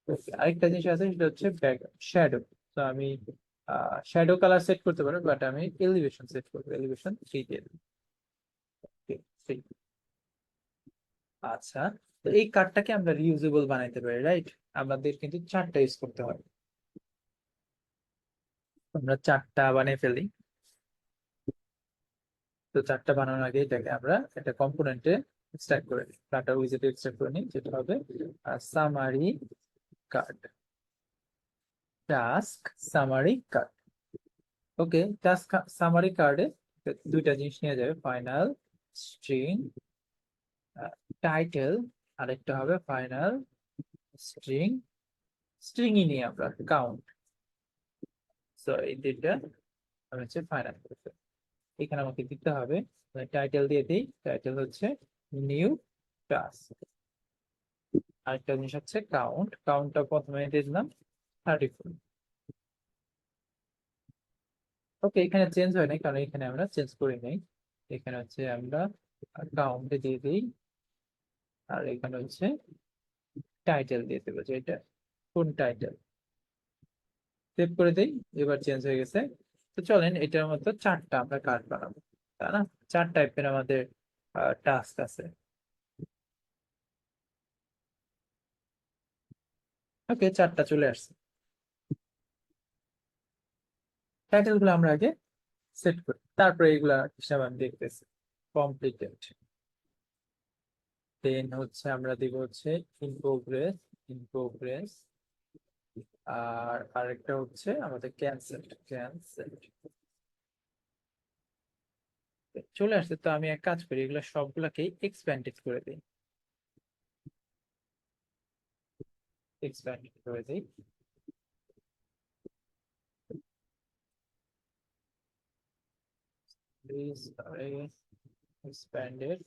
Okay, আরেকটা জিনিস আছে সেটা হচ্ছে ব্যাকগ্রাউন্ড শ্যাডো। তো আমি শ্যাডো কালার সেট করতে পারবো, বাট আমি এলিভেশন সেট করবো, এলিভেশন 3 দিয়ে দেবো। Okay, 3। আচ্ছা, তো এই কার্ডটাকে আমরা রিউজেবল বানাইতে পারি, রাইট? আমাদের কিন্তু 4টা ইউজ করতে হয়। আমরা 4টা বানিয়ে ফেলি। তো 4টা বানানোর আগে এটাকে আমরা একটা কম্পোনেন্টে এক্সট্রাক্ট করে নিই, ফ্লাটার উইজেটে এক্সট্রাক্ট করে নিই, যেটা হবে summary card, task summary card. Okay, task summary কার্ডে দুইটা জিনিস নিয়ে যাবে, ফাইনাল স্ট্রিং টাইটেল, আরেকটা হবে ফাইনাল স্ট্রিং, স্ট্রিংই নিয়ে আমরা কাউন্ট। সো এই দুইটা আমি হচ্ছে ফাইনাল করে ফেলবো। এখানে আমাকে দিতে হবে, টাইটেল দিয়ে দিই, টাইটেল হচ্ছে নিউ টাস্ক। আরেকটা জিনিস হচ্ছে কাউন্ট, কাউন্টটা প্রথমে দিয়ে দিলাম 34। ওকে, এখানে চেঞ্জ হয় নাই কারণ এখানে আমরা চেঞ্জ করি নাই। এখানে হচ্ছে আমরা কাউন্টে দিয়ে দিই, আর এখানে হচ্ছে টাইটেল দিয়ে দেবো, যে এটা কোন টাইটেল। সেভ করে দেই, এবার চেঞ্জ হয়ে গেছে। তো চলেন এটার মতো 4টা আমরা কার্ড বানাবো, তাই না? 4 টাইপের আমাদের টাস্ক আছে। ওকে, 4টা চলে আসছে। টাইটেল গুলো আমরা আগে সেট করি, তারপরে এগুলা হিসাব আমি দেখতেছি। কমপ্লিটেড, দেন হচ্ছে আমরা দিব হচ্ছে ইন প্রোগ্রেস, ইন প্রোগ্রেস। আর আরেকটা হচ্ছে আমাদের ক্যান্সেল, ক্যান্সেল। চলে আসছে। তো আমি এক কাজ করি, এগুলো সবগুলাকে এক্সপ্যান্ডেড করে দিই, এক্সপ্যান্ডেড করে দিই। These are expanded.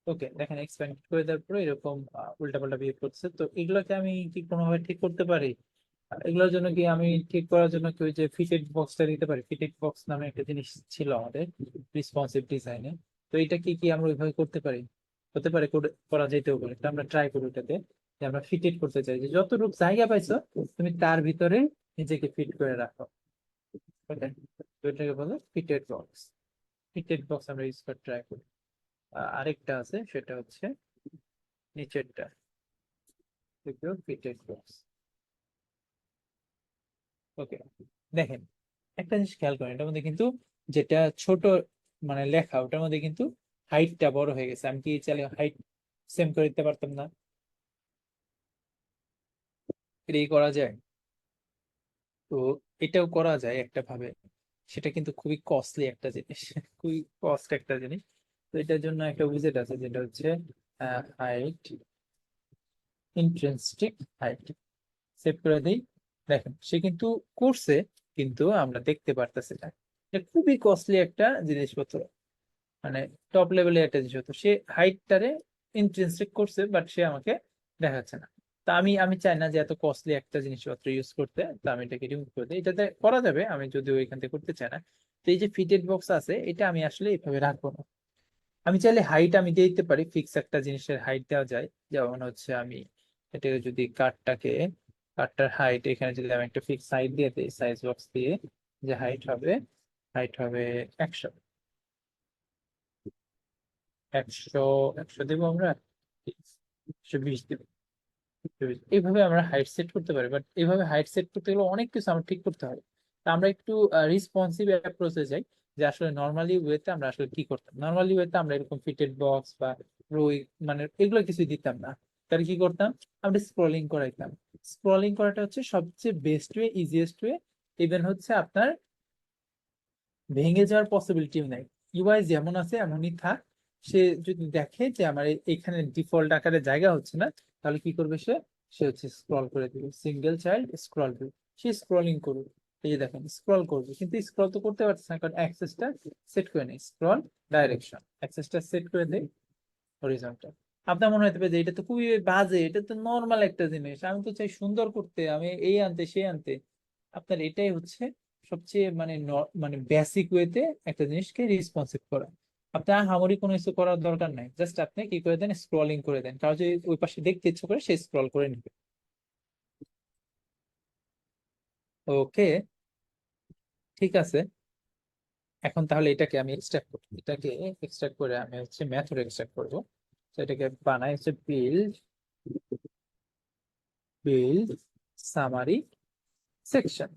ওকে, দেখেন এক্সপ্যান্ড করে দেওয়ার পরে এরকম উল্টাপাল্টা বিহেভ করছে। তো এগুলোকে আমি কি কোনোভাবে ঠিক করতে পারি? এগুলোর জন্য কি আমি ঠিক করার জন্য কি ওই যে ফিটেড বক্সটা দিতে পারি? ফিটেড বক্স নামে একটা জিনিস ছিল আমাদের রেসপন্সিভ ডিজাইনে। তো এটা কি কি আমরা ওইভাবে করতে পারি? হতে পারে, করা যেতেও পারে। তো আমরা ট্রাই করি ওটাতে, যে আমরা ফিটেড করতে চাই, যে যতটুকু জায়গা পাইছো তুমি তার ভিতরে নিজেকে ফিট করে রাখো। ওকে, তো এটাকে বলে ফিটেড বক্স। ফিটেড বক্স আমরা ইউজ করে ট্রাই করি। আরেকটা আছে, সেটা হচ্ছে নিচেরটা, ফিটেড বক্স। ওকে, দেখেন একটা জিনিস খেয়াল করেন, এটার মধ্যে কিন্তু যেটা ছোট মানে লেখা, ওটার মধ্যে কিন্তু হাইটটা বড় হয়ে গেছে। আমি কি চাইলে হাইট সেম করে দিতে পারতাম না? এটা কি করা যায়? তো এটাও করা যায় একটা ভাবে, সেটা কিন্তু খুবই কস্টলি একটা জিনিস, খুবই কস্ট একটা জিনিস। তো এটার জন্য একটা উইজেট আছে, যেটা হচ্ছে হাইট, ইন্ট্রিনসিক হাইট। সেভ করে দিই। দেখেন সে কিন্তু করছে, কিন্তু আমরা দেখতে পারতেছি না। এটা খুবই কস্টলি একটা জিনিসপত্র, মানে টপ লেভেলের একটা জিনিসপত্র। সে হাইটটারে ইন্ট্রিনসিক করছে, বাট সে আমাকে দেখাচ্ছে না। তা আমি আমি চাই না যে এত কস্টলি একটা জিনিসপত্র ইউজ করতে, তো আমি এটাকে রিমুভ করে দিই। এটাতে করা যাবে, আমি যদিও এখান থেকে করতে চাই না। তো এই যে ফিটেড বক্স আছে, এটা আমি আসলে এইভাবে রাখবো না। আমি চাইলে হাইট আমি দিয়ে দিতে পারি, ফিক্স একটা জিনিসের হাইট দেওয়া যায়। যেমন হচ্ছে আমি এটাকে যদি কার্ডটার হাইট এখানে যদি আমি একটা ফিক্স হাইট দিয়ে দিই, সাইজ বক্স দিয়ে, যে হাইট হবে 100, 100, 100 দেবো আমরা, 120 দেবো, 120। এইভাবে আমরা হাইট সেট করতে পারি। বাট এইভাবে হাইট সেট করতে গেলে অনেক কিছু আমরা ঠিক করতে হবে। তা আমরা একটু রেসপন্সিভ অ্যাপ্রোচে যাই, যে আসলে নর্মালি ওয়েতে আমরা আসলে কি করতাম। নর্মালি ওয়েতে আমরা এরকম ফিটেড বক্স বা রুই মানে এগুলো কিছুই দিতাম না। তাহলে কি করতাম, আমরা স্ক্রলিং করাইতাম। স্ক্রলিং করাটা হচ্ছে সবচেয়ে best way, easiest way. Even হচ্ছে আপনার ভেঙে যাওয়ার পসিবিলিটিও নাই। ইউআই যেমন আছে এমনই থাক। সে যদি দেখে যে আমার এখানে ডিফল্ট আকারে জায়গা হচ্ছে না, তাহলে কি করবে সে, সে হচ্ছে স্ক্রল করে দিবে, সিঙ্গেল চাইল্ড স্ক্রল দিবে, সে স্ক্রলিং করবে। এই যে দেখেন স্ক্রল করবে, কিন্তু স্ক্রল তো করতে পারছে না, কারণ অ্যাক্সেসটা সেট করে নেই। স্ক্রল ডাইরেকশন অ্যাক্সেসটা সেট করে দেয় হরিজন্টাল। আপনার মনে হতে পারে যে এটা তো খুবই বাজে, এটা তো নর্মাল একটা জিনিস, আমি তো চাই সুন্দর করতে, আমি এই আনতে সেই আনতে। আপনার এটাই হচ্ছে সবচেয়ে মানে মানে বেসিক ওয়েতে একটা জিনিসকে রেসপন্সিভ করা। আপনার আহামরি কোনো কিছু করার দরকার নাই, জাস্ট আপনি কি করে দেন, স্ক্রলিং করে দেন। কারণ যদি ওই পাশে দেখতে ইচ্ছে করে, সে স্ক্রল করে নিবে। ওকে, ঠিক আছে। এখন তাহলে এটাকে আমি এক্সট্রাক্ট করব, এটাকে এক্সট্রাক্ট করে আমি হচ্ছে মেথড এক্সট্রাক্ট করবো। তো এটাকে বানাই হচ্ছে বিল্ড সামারি সেকশন।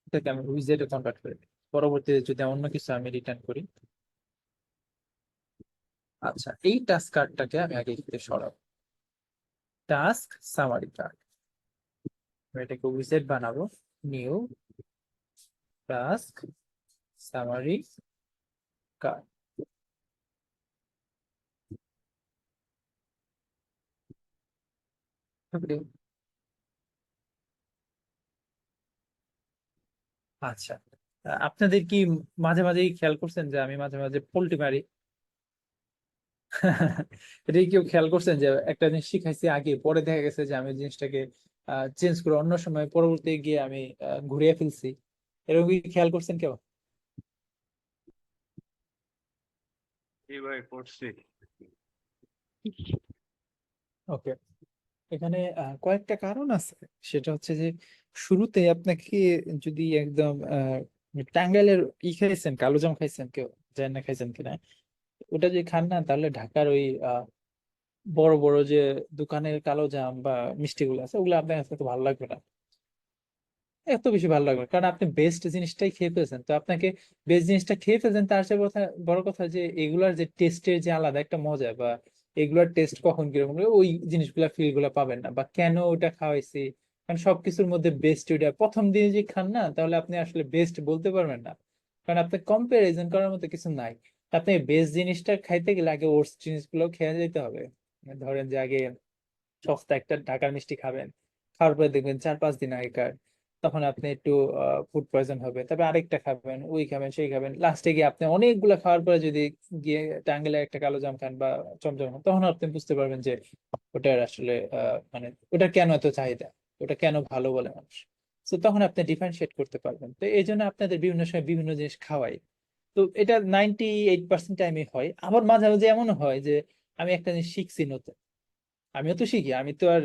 এটাকে আমি উইজেটে কনভার্ট করে দিই। পরবর্তীতে যদি অন্য কিছু আমি রিটার্ন করি। আচ্ছা, এই টাস্ক কার্ডটাকে আমি আগে এখানে সরাবো, টাস্ক সামারি কার্ড। এটাকে উইজেট বানাবো, নিউ টাস্ক সামারি কার্ড। আচ্ছা, আপনাদের কি মাঝে মাঝে খেয়াল করছেন যে আমি মাঝে মাঝে পোল্টি মারি? এটা কি কেউ খেয়াল করছেন যে একটা জিনিস শিখাইছি আগে, পরে দেখা গেছে যে আমি জিনিসটাকে চেঞ্জ করে অন্য সময় পরবর্তী গিয়ে আমি ঘুরিয়ে ফেলছি? এরকম কি খেয়াল করছেন কেউ? জি ভাই, পড়ছি। ওকে, এখানে কয়েকটা কারণ আছে। সেটা হচ্ছে যে শুরুতে আপনাকে যদি একদম টাঙ্গাইলের খাইছেন, কালো জাম খাইছেন কেউ, জানেন না খাইছেন কিনা? ওটা যদি খান না, তাহলে ঢাকার ওই বড় বড় যে দোকানের কালো জাম বা মিষ্টি গুলো আছে, ওগুলো আপনার কাছে তো ভালো লাগবে না, এত বেশি ভালো লাগবে। কারণ আপনি বেস্ট জিনিসটাই খেয়ে ফেলছেন। তো আপনাকে বেস্ট জিনিসটা খেয়ে ফেলছেন, তার চেয়ে বড় কথা যে এগুলার যে টেস্টের যে আলাদা একটা মজা, বা এগুলার টেস্ট কখন কিরকম হবে, ওই জিনিসগুলা ফিল গুলা পাবেন না। বা কেন ওটা খাওয়াইছি, কারণ সবকিছুর মধ্যে বেস্ট ওইটা প্রথম দিনে যে খান না, তাহলে আপনি আসলে বেস্ট বলতে পারবেন না। কারণ আপনি কম্পারিজন করার মতো কিছু নাই। আপনি বেস্ট জিনিসটা খাইতে গেলে আগে ওর জিনিসগুলো খেয়ে যেতে হবে। ধরেন যে আগে সস্তা একটা ঢাকার মিষ্টি খাবেন, খাওয়ার পরে দেখবেন 4-5 দিন আগেকার, তখন আপনি একটু ফুড পয়জন হবে। তবে আরেকটা খাবেন, ওই খাবেন, সেই খাবেন, লাস্টে গিয়ে আপনি অনেকগুলো খাওয়ার পরে যদি গিয়ে টাঙ্গেলে একটা কালো জাম খান বা চমচম খান, তখন আপনি বুঝতে পারবেন যে ওটার আসলে মানে ওটা কেন এত চাহিদা, ওটা কেন ভালো বলে মানুষ। তো তখন আপনি ডিফারেন্সিয়েট করতে পারবেন। তো এই জন্য আপনাদের বিভিন্ন সময় বিভিন্ন জিনিস খাওয়াই। তো এটা 98% টাইমে হয়। আবার মাঝে মাঝে এমন হয় যে আমি একটা জিনিস শিখছি নতুন, আমিও তো শিখি, আমি তো আর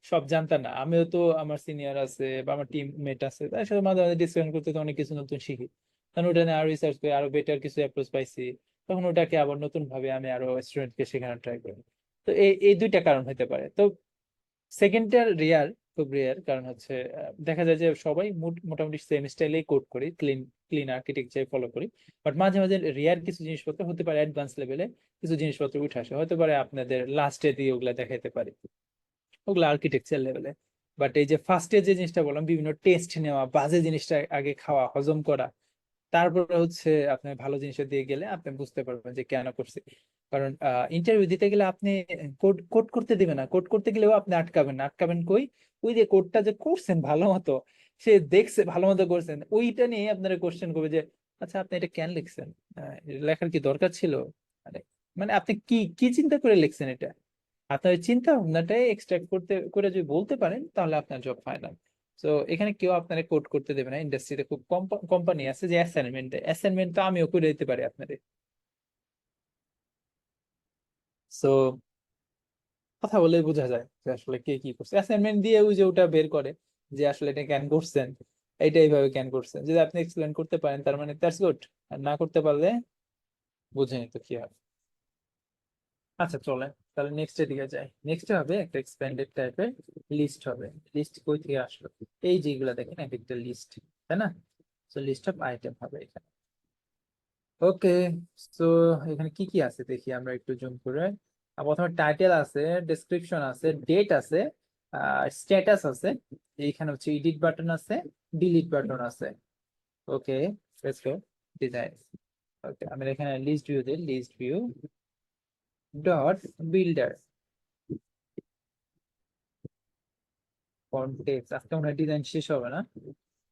সব জানতাম না। আমিও তো আমার সিনিয়র আছে বা আমার টিমমেট আছে, তার সাথে মাঝে মাঝে ডিসকাশন করতে তো অনেক কিছু নতুন শিখি। তখন ওটা নিয়ে আরো রিসার্চ করে আরো বেটার কিছু অ্যাপ্রোচ পাইছি, তখন ওটাকে আবার নতুন ভাবে আমি আরো স্টুডেন্টকে শেখানোর ট্রাই করি। তো এই এই দুইটা কারণ হতে পারে। তো সেকেন্ডটা রেয়ার, খুব রেয়ার। কারণ হচ্ছে দেখা যায় যে সবাই মোটামুটি সেম স্টাইলেই কোড করি, ক্লিন আর্কিটেকচার ফলো করি। বাট মাঝে মাঝে রেয়ার কিছু জিনিসপত্র হতে পারে, অ্যাডভান্স লেভেলে কিছু জিনিসপত্র উঠে আসে, হতে পারে আপনাদের লাস্টে দিয়ে ওগুলা দেখাইতে পারি, ওগুলো আর্কিটেকচার লেভেলে। বাট এই যে ফার্স্টে যে জিনিসটা বললাম, বিভিন্ন টেস্ট নেওয়া, বাজে জিনিসটা আগে খাওয়া, হজম করা, তারপরে হচ্ছে আপনার ভালো জিনিসের দিয়ে গেলে আপনি বুঝতে পারবেন যে কেন করছি। কারণ ইন্টারভিউ দিতে গেলে আপনি কোড কোড করতে দিবে না, কোড করতে গেলেও আপনি আটকাবেন না। আটকাবেন কই? ওই যে কোডটা যে করছেন ভালো মতো, সে দেখছে ভালো মতো করছেন, ওইটা নিয়ে আপনারা কোশ্চেন করবে যে আচ্ছা আপনি এটা কেন লিখছেন, এটা লেখার কি দরকার ছিল? মানে মানে আপনি কি কি চিন্তা করে লিখছেন এটা? আপনার চিন্তা ভাবনাটাই এক্সট্রাক্ট করতে করে যদি বলতে পারেন, তাহলে আপনার জব ফাইনাল। তো এখানে কেউ আপনারা কোড করতে দেবে না, ইন্ডাস্ট্রিতে খুব কম কোম্পানি আছে যে অ্যাসাইনমেন্ট দেয়, অ্যাসাইনমেন্ট তো আমিও করে দিতে পারি আপনাদের। সো কথা বলে বোঝা যায় যে আসলে কে কি করছে, অ্যাসাইনমেন্ট দিয়ে ওই যে ওটা বের করে যে আসলে এটা কেন করছেন, এইটা এইভাবে কেন করছেন। যদি আপনি এক্সপ্লেন করতে পারেন তার মানে দ্যাটস গুড, আর না করতে পারলে বুঝেনি তো কি হবে। আচ্ছা চলে, তাহলে নেক্সট এর দিকে যাই। নেক্সট হবে একটা এক্সপ্যান্ডেড টাইপের লিস্ট হবে। লিস্ট কই থেকে আসলো, এই যেগুলা দেখেন এক একটা লিস্ট, তাই না? তো লিস্ট অফ আইটেম হবে এখানে। ওকে, তো এখানে কি কি আছে দেখি আমরা একটু জুম করে। প্রথমে টাইটেল আছে, ডেসক্রিপশন আছে, ডেট আছে, স্ট্যাটাস আছে, এইখানে হচ্ছে এডিট বাটন আছে, ডিলিট বাটন আছে। Okay, let's go design. Okay, আমি এখানে লিস্ট ভিউ দিই, list view dot builder context. আজকে আমরা ডিজাইন শেষ হবে না,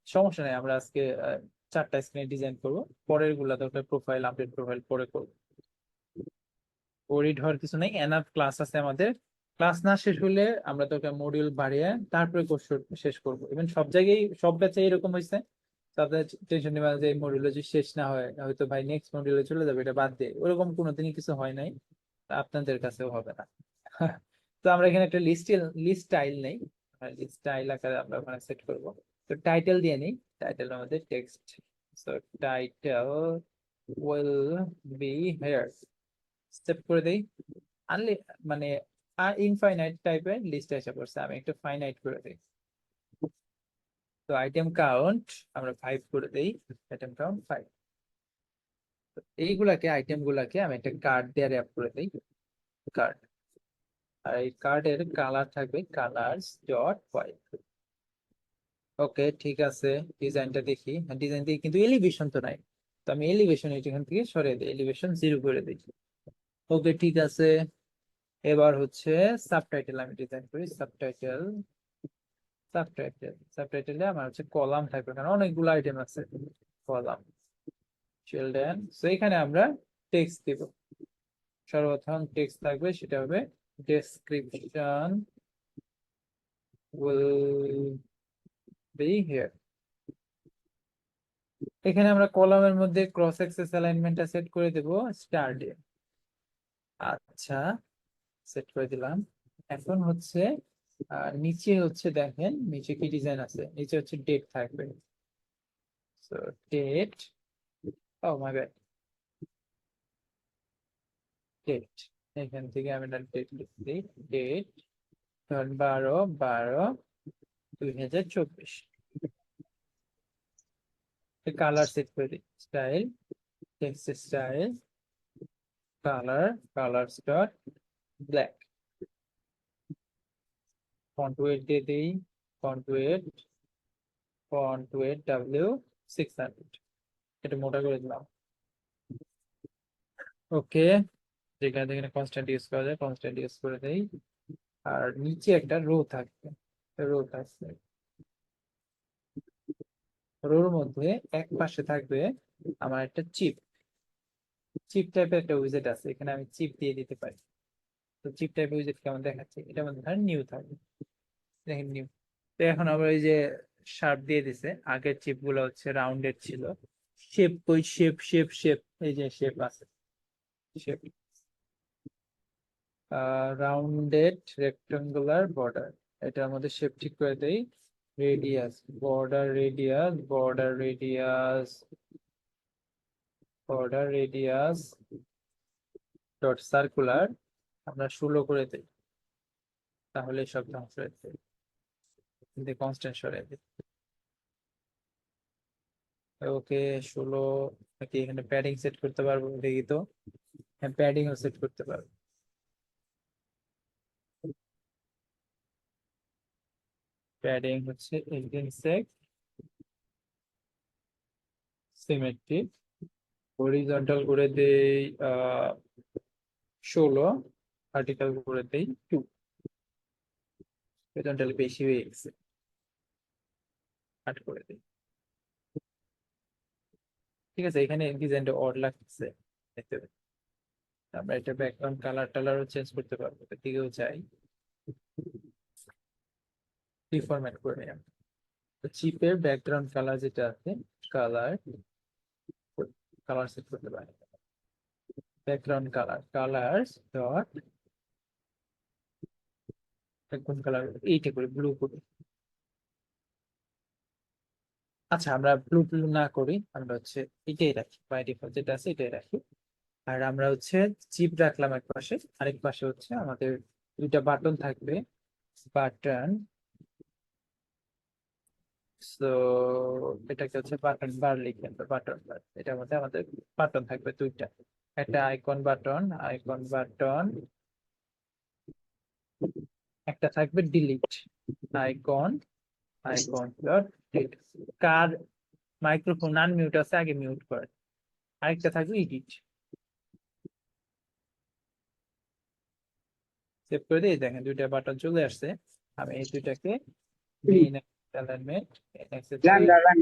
সমস্যা নেই, আমরা আজকে 4টা স্ক্রিনে ডিজাইন করবো, পরের গুলা দরকার প্রোফাইল আপডেট, প্রোফাইল পরে করবো। ওরিড হওয়ার কিছু নেই, এনাফ ক্লাস আছে আমাদের। ক্লাস না শেষ হলে আমরা তোকে মডিউল বাড়িয়ে তারপরে কোর্স শেষ করবো। ইভেন সব জায়গায় সব ব্যাচে এরকম হয়েছে, তাদের টেনশন নেওয়া যে মডিউলে যদি শেষ না হয় হয়তো ভাই নেক্সট মডিউলে চলে যাবে, এটা বাদ দিয়ে ওরকম কোনোদিনই কিছু হয় নাই, তা আপনাদের কাছেও হবে না। তো আমরা এখানে একটা লিস্ট স্টাইল নেই, লিস্ট স্টাইল আকারে আমরা ওখানে সেট করব। তো টাইটেল দিয়ে নিই, টাইটেল আমাদের text, so title will be here, save করে দেই। আনলি মানে ইনফাইনাইট টাইপের লিস্ট এসে পড়ছে, আমি একটু ফাইনাইট করে দিই। তো আইটেম কাউন্ট আমরা 5 করে দেই, আইটেম কাউন্ট 5। এইগুলাকে আইটেম গুলাকে আমি একটা কার্ড দিয়ে র্যাপ করে দিই, কার্ড। আর এই কার্ডের কালার থাকবে কালার্স ডট হোয়াইট। ওকে ঠিক আছে, ডিজাইনটা দেখি। ডিজাইন দিয়ে কিন্তু এলিভেশন তো নাই, তো আমি এলিভেশন এখান থেকে সরিয়ে দিই, এলিভেশন 0 করে দিই। ওকে ঠিক আছে, এবার হচ্ছে সাবটাইটেল আমি ডিজাইন করি। সাবটাইটেল, সাবটাইটেলে আমার হচ্ছে কলাম থাকবে, কারণ অনেকগুলো আইটেম আছে। কলাম চিলড্রেন, তো এখানে আমরা টেক্সট দিব। সর্বপ্রথম টেক্সট থাকবে, সেটা হবে ডেসক্রিপশন উইল বি হিয়ার। এখানে আমরা কলামের মধ্যে ক্রস অ্যাক্সেস অ্যালাইনমেন্টটা সেট করে দেব স্টার দিয়ে। আচ্ছা, সেট করে দিলাম। এখন হচ্ছে নিচে হচ্ছে দেখেন নিচে কি ডিজাইন আছে, নিচে হচ্ছে ডেট থাকবে। So date, oh my bad, date, এখান থেকে আমি ডেট লিখছি। ডেট 12/12/2024। কালার সেট করে দিই, style, text style, colours dot black. Font wait দিয়ে দিই, ফন্ট ওয়েট, W600, এটা মোটা করে দিলাম। ওকে, যেখানে যেখানে কনস্ট্যান্ট ইউজ করা যায় কনস্ট্যান্ট ইউজ করে দেই। আর নিচে একটা রো থাকবে, রো থাকবে, রোর মধ্যে এক পাশে থাকবে আমার একটা চিপ, চিপ টাইপের একটা উইজেট আছে, এখানে আমি চিপ দিয়ে দিতে পারি। তো চিপ টাইপের উইজেট কেমন দেখাচ্ছে, এটা মধ্যে ধরেন নিউ থাকবে, দেখেন নিউ। তো এখন আবার ওই যে শার্প দিয়ে দিছে, আগের চিপ গুলো হচ্ছে রাউন্ডেড ছিল। শেপ কই, শেপ এই যে শেপ আছে, শেপ রাউন্ডেড রেক্টাঙ্গুলার বর্ডার, এটার মধ্যে শেপ ঠিক করে দেই। Radius, border radius dot circular আমরা 16 করে দেই, তাহলে সব ধ্বংস হয়ে যাবে। কিন্তু কনস্ট্যান্ট সরিয়ে দিই। ওকে, 16 নাকি এখানে প্যাডিং সেট করতে পারবো দেখি তো। হ্যাঁ, প্যাডিং ও সেট করতে পারবো। প্যাডিং হচ্ছে ইন্টেন্সেক সিমেট্রিক, হরিজন্টাল করে দেই 16, ভার্টিক্যাল করে দেই 2, হরিজন্টাল বেশি হয়ে গেছে, 8 করে দেই। ঠিক আছে, এখানে ডিজাইনটা অড লাগছে দেখতে পাচ্ছি। আমরা এটা ব্যাকগ্রাউন্ড কালার টালারও চেঞ্জ করতে পারবো, এদিকেও চাই, রিফরম্যাট করে নিলাম। চিপের ব্যাকগ্রাউন্ড কালার যেটা আছে, কালার কালার সেট করতে পারি। Background colours dot background colour এইটা করি, ব্লু করি। আচ্ছা, আমরা ব্লু ব্লু না করি, আমরা হচ্ছে এটাই রাখি, বাই ডিফল্ট যেটা আছে এটাই রাখি। আর আমরা হচ্ছে চিপ রাখলাম এক পাশে, আরেক পাশে হচ্ছে আমাদের দুইটা বাটন থাকবে, বাটন। সো এটাকে হচ্ছে বাটন বার লিখবেন, বাটন বার, এটার মধ্যে আমাদের বাটন থাকবে দুইটা, একটা আইকন বাটন, আইকন বাটন, একটা থাকবে delete, icon, icon dot delete. কার মাইক্রোফোন আনমিউট আছে আগে মিউট করে। আরেকটা থাকবে এডিট, সেভ করে দিয়ে দেখেন দুইটা বাটন চলে আসছে। আমি এই দুইটাকে main alignment Imran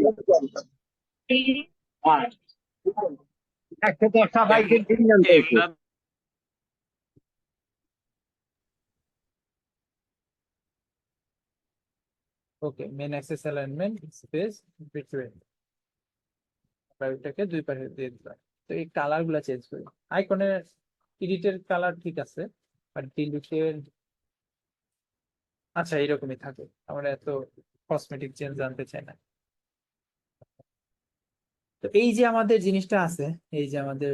okay, main axis alignment space between, ওইটাকে দুই পাশে দিয়ে দিলাম। তো এই কালার গুলা চেঞ্জ করি, আইকনের এডিটের কালার ঠিক আছে, বাট ডিলিটের আচ্ছা এরকমই থাকে, আমরা এত কসমেটিক চেঞ্জ জানতে চাই না। তো এই যে আমাদের জিনিসটা আছে, এই যে আমাদের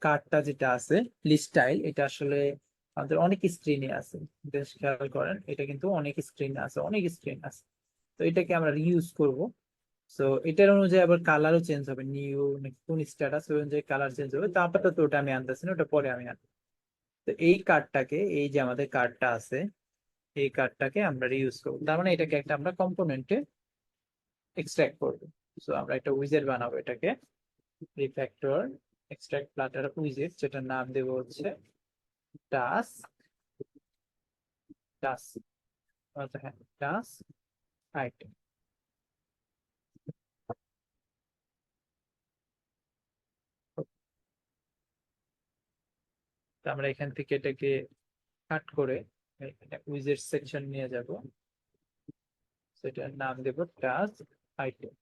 কার্ডটা যেটা আছে লিস্ট স্টাইল, এটা আসলে আমাদের অনেক স্ক্রিনে আছে, বেশ খেয়াল করেন, এটা কিন্তু অনেক স্ক্রিন আছে, অনেক স্ক্রিন আছে। তো এটাকে আমরা রিউজ করব। সো এটার অনুযায়ী আবার কালারও চেঞ্জ হবে, নিউ কোন স্ট্যাটাস ওই অনুযায়ী কালার চেঞ্জ হবে। তো আপাতত ওটা আমি আনতেছি না, ওটা পরে আমি আনবো। তো এই কার্ডটাকে, এই যে আমাদের কার্ডটা আছে, এই কার্ডটাকে আমরা রিউজ করবো, তার মানে এটাকে একটা আমরা কম্পোনেন্টে এক্সট্রাক্ট করবো। সো আমরা একটা উইজেট বানাবো, এটাকে রিফ্যাক্টর এক্সট্রাক্ট প্লাটার উইজেট, যেটার নাম দেবো হচ্ছে টাস্ক, টাস্ক, হ্যাঁ টাস্ক আইটেম। আমরা এখান থেকে এটাকে কাট করে উইজেট সেকশন নিয়ে যাব, সেটার নাম দেব টাস্ক আইটেম।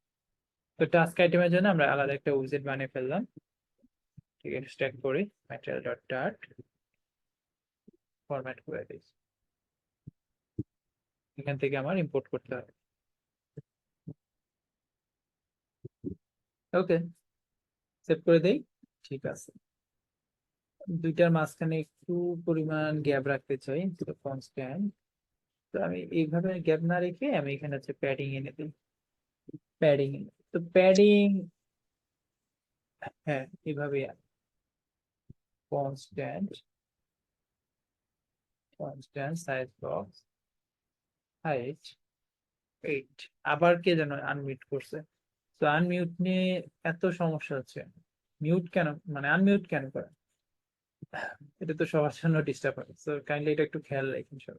তো টাস্ক আইটেমের জন্য আমরা আলাদা একটা উইজেট বানিয়ে ফেললাম। ঠিক আছে, স্ট্যাক করি, ম্যাটেরিয়াল ডট ডার্ট ফরম্যাট করে দিই, এখান থেকে আমার ইম্পোর্ট করতে হবে। ওকে, সেভ করে দেই। ঠিক আছে, দুইটার মাঝখানে একটু পরিমাণ গ্যাপ রাখতে চাই, তো কনস্ট্যান্ট। তো আমি এইভাবে গ্যাপ না রেখে আমি এখানে হচ্ছে প্যাডিং এনে দিই, প্যাডিং। তো প্যাডিং, হ্যাঁ এইভাবে constant, constant size box height 8। আবার কে যেন আনমিউট করছে, তো আনমিউট নিয়ে এত সমস্যা হচ্ছে, মিউট কেন, মানে আনমিউট কেন করে, এটা তো সবার জন্য ডিস্টার্ব হয়, তো কাইন্ডলি এটা একটু খেয়াল রাখুন সব।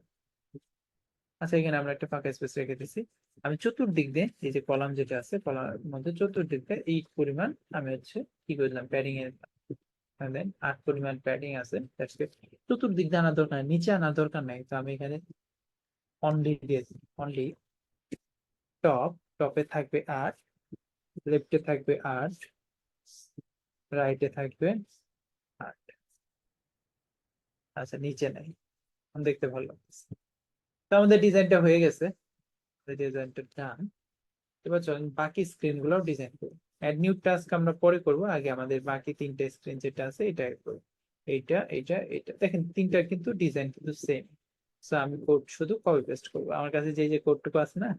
আচ্ছা, এখানে আমরা একটা ফাঁকা স্পেস রেখে দিছি। আমি চতুর্দিক দিয়ে এই যে কলাম যেটা আছে, কলামের মধ্যে চতুর্দিক দিয়ে এই পরিমাণ আমি হচ্ছে কি করলাম, প্যাডিং এর দেন 8 পরিমাণ প্যাডিং আছে। চতুর্দিক দিয়ে আনার দরকার নেই, নিচে আনার দরকার নেই, তো আমি এখানে অনলি দিয়ে অনলি টপ, টপে থাকবে 8, লেফটে থাকবে 8, রাইটে থাকবে 8। আচ্ছা নিচে নেই, দেখতে ভালো লাগছে। তো আমাদের ডিজাইনটা হয়ে গেছে, ডিজাইনটা ডান। এবার চলুন বাকি স্ক্রিন গুলো ডিজাইন করি। অ্যাড নিউ টাস্ক আমরা পরে করব, আগে আমাদের বাকি তিনটে স্ক্রিন যেটা আছে এটা করব। এইটা এইটা এটা দেখেন, তিনটা কিন্তু ডিজাইন কিন্তু সেম। সো আমি কোড শুধু কপি পেস্ট করবো, আমার কাছে যে যে কোডটুকু আছে না,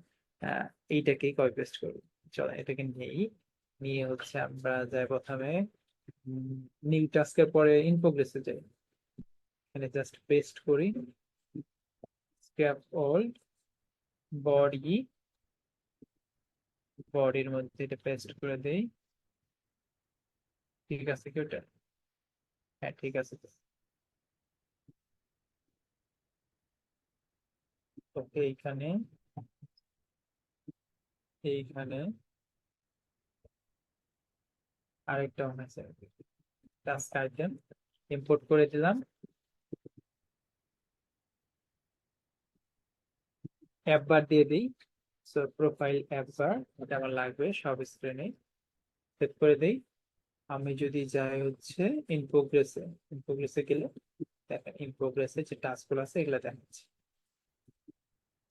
এইটাকেই কপি পেস্ট করবো। চলো এটাকে নিয়ে নিয়ে হচ্ছে আমরা যাই প্রথমে নিউ টাস্কের পরে ইনপ্রোগ্রেসে যাই, এখানে জাস্ট পেস্ট করি, স্ক্র্যাপ অল বডি, বডির মধ্যে এটা পেস্ট করে দেই। ঠিক আছে কি ওটা, হ্যাঁ ঠিক আছে। তো এইখানে, এইখানে আরেকটা আছে টাস্ক আইটেম, ইম্পোর্ট করে দিলাম। অ্যাপ বার দিয়ে দিই, সো প্রোফাইল অ্যাপ বার এটা আমার লাগবে সব স্ক্রিনে সেট করে দেই। আমি যদি যাই হচ্ছে ইন প্রোগ্রেসে গেলে দেখেন ইন প্রোগ্রেসে যে টাস্কগুলো আছে এগুলো দেখাচ্ছে।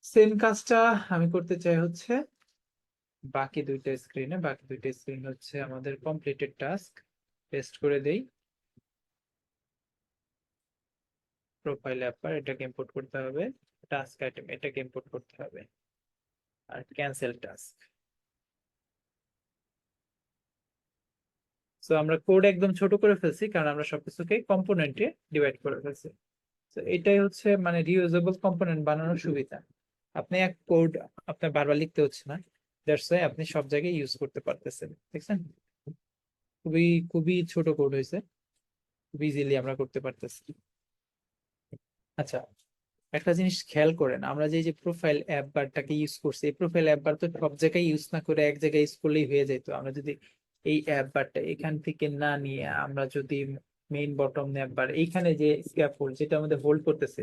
সেম কাজটা আমি করতে চাই হচ্ছে বাকি দুইটা স্ক্রিন হচ্ছে আমাদের কমপ্লিটেড টাস্ক। পেস্ট করে দেই প্রোফাইল অ্যাপার এটাকে ইম্পোর্ট করতে হবে, টাস্ক আইটেম এটাকে ইম্পোর্ট করতে হবে, আর ক্যান্সেল টাস্ক। সো আমরা কোড একদম ছোট করে ফেলছি কারণ আমরা সবকিছুকে কম্পোনেন্টে ডিভাইড করে ফেলছি। তো এটাই হচ্ছে মানে রিউজেবল কম্পোনেন্ট বানানোর সুবিধা। আপনি এক কোড আপনার বারবার লিখতে হচ্ছে না, দ্যাটস ওয়াই আপনি সব জায়গায় ইউজ করতে পারতেছেন। দেখছেন খুবই খুবই ছোট কোড হয়েছে, খুব ইজিলি আমরা করতে পারতেছি। আচ্ছা, একটা জিনিস খেয়াল করেন, আমরা যে যে প্রোফাইল অ্যাপ বারটাকে ইউজ করছি, এই প্রোফাইল অ্যাপ বার তো সব জায়গায় ইউজ না করে এক জায়গায় ইউজ করলেই হয়ে যেত। আমরা যদি এই অ্যাপ বারটা এখান থেকে না নিয়ে আমরা যদি মেইন বটম অ্যাপ বার এইখানে যে স্ক্যাফোল্ড যেটা আমাদের হোল্ড করতেছে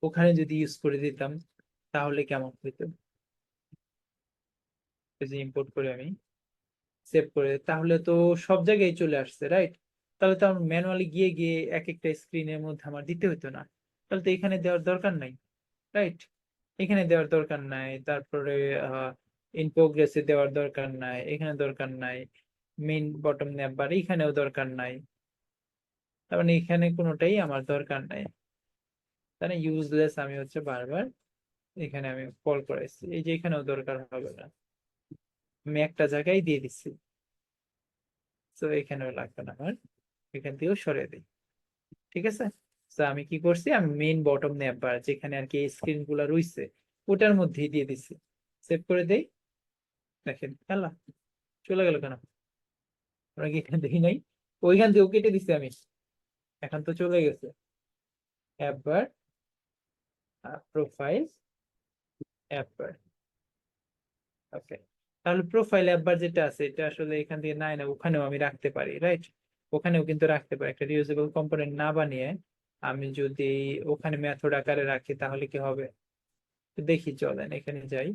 ওখানে যদি ইউজ করে দিতাম তাহলে কেমন হইতো? ইম্পোর্ট করে আমি সেভ করে তাহলে তো সব জায়গায় চলে আসছে, রাইট? তাহলে তো আমার ম্যানুয়ালি গিয়ে গিয়ে এক একটা স্ক্রিনের মধ্যে আমার দিতে হতো না, তাহলে তো এখানে দেওয়ার দরকার নাই, রাইট? এখানে দেওয়ার দরকার নাই, তারপরে ইন প্রোগ্রেসে দেওয়ার দরকার নাই, এখানে দরকার নাই, মেইন বটম ন্যাপ বার এখানেও দরকার নাই, তার মানে এখানে কোনোটাই আমার দরকার নাই। তাহলে ইউজলেস আমি হচ্ছে বারবার এখানে আমি কল করাইছি, এই যে এখানেও দরকার হবে না, আমি একটা জায়গায় দিয়ে দিচ্ছি। তো এখানেও লাগবে না আমার, এখান থেকেও সরিয়ে দিই। ঠিক আছে, তো আমি কি করছি, আমি মেইন বটম ন্যাপ বার যেখানে আর কি স্ক্রিন গুলা রইছে ওটার মধ্যেই দিয়ে দিচ্ছি। সেভ করে দেই, দেখেন খেলা চলে গেল কেন? আমরা কি এখানে দেখি নাই? ওইখান থেকেও কেটে দিচ্ছি আমি, এখন তো চলে গেছে। অ্যাপ বার, প্রোফাইল অ্যাপ বার, ওকে। তাহলে প্রোফাইল অ্যাপ বার যেটা আছে এটা আসলে এখান থেকে নাই না, ওখানেও আমি রাখতে পারি, রাইট? ওখানেও কিন্তু রাখতে পারি, একটা রিউজেবল কম্পোনেন্ট না বানিয়ে আমি যদি ওখানে মেথড আকারে রাখি তাহলে কি হবে? তো দেখি, চলেন এখানে যাই,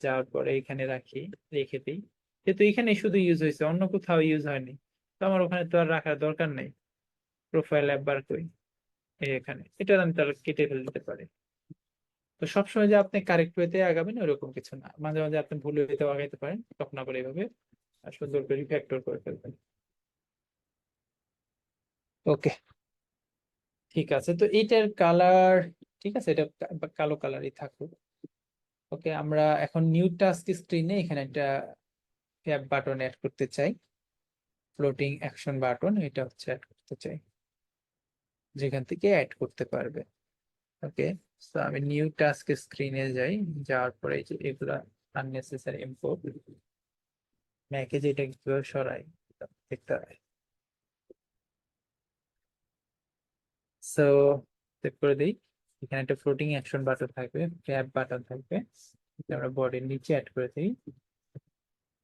যাওয়ার পরে এখানে রাখি, রেখে দিই। যেহেতু এখানে শুধু ইউজ হয়েছে, অন্য কোথাও ইউজ হয়নি, তো আমার ওখানে তো আর রাখার দরকার নেই। প্রোফাইল অ্যাপ বার কই, এই এখানে, এটা আমি তাহলে কেটে ফেলতে পারি। তো সবসময় যে আপনি কারেক্ট ওয়েতে আগাবেন ওরকম কিছু না, মাঝে মাঝে আপনি ভুল ওয়েতেও আগাইতে পারেন, তখন আবার এইভাবে সুন্দর করে রিফ্যাক্টর করে ফেলবেন। ওকে, ঠিক আছে, তো এইটার কালার, ঠিক আছে, এটা কালো কালারই থাকুক। ওকে, আমরা এখন নিউ টাস্ক স্ক্রিনে এখানে একটা ট্যাব বাটন অ্যাড করতে চাই, ফ্লোটিং অ্যাকশন বাটন, এটা হচ্ছে অ্যাড করতে চাই, যেখান থেকে অ্যাড করতে পারবে। ওকে, তো আমি নিউ টাস্ক স্ক্রিনে যাই, যাওয়ার পরে এই যে এগুলা আননেসেসারি ইম্পোর্ট, ম্যাকে যেটা কিভাবে সরাই দেখতে হয়। সো সেভ করে দিই, এখানে একটা ফ্লোটিং অ্যাকশন বাটন থাকবে, ট্যাব বাটন থাকবে, এটা আমরা বডির নিচে অ্যাড করে দিই,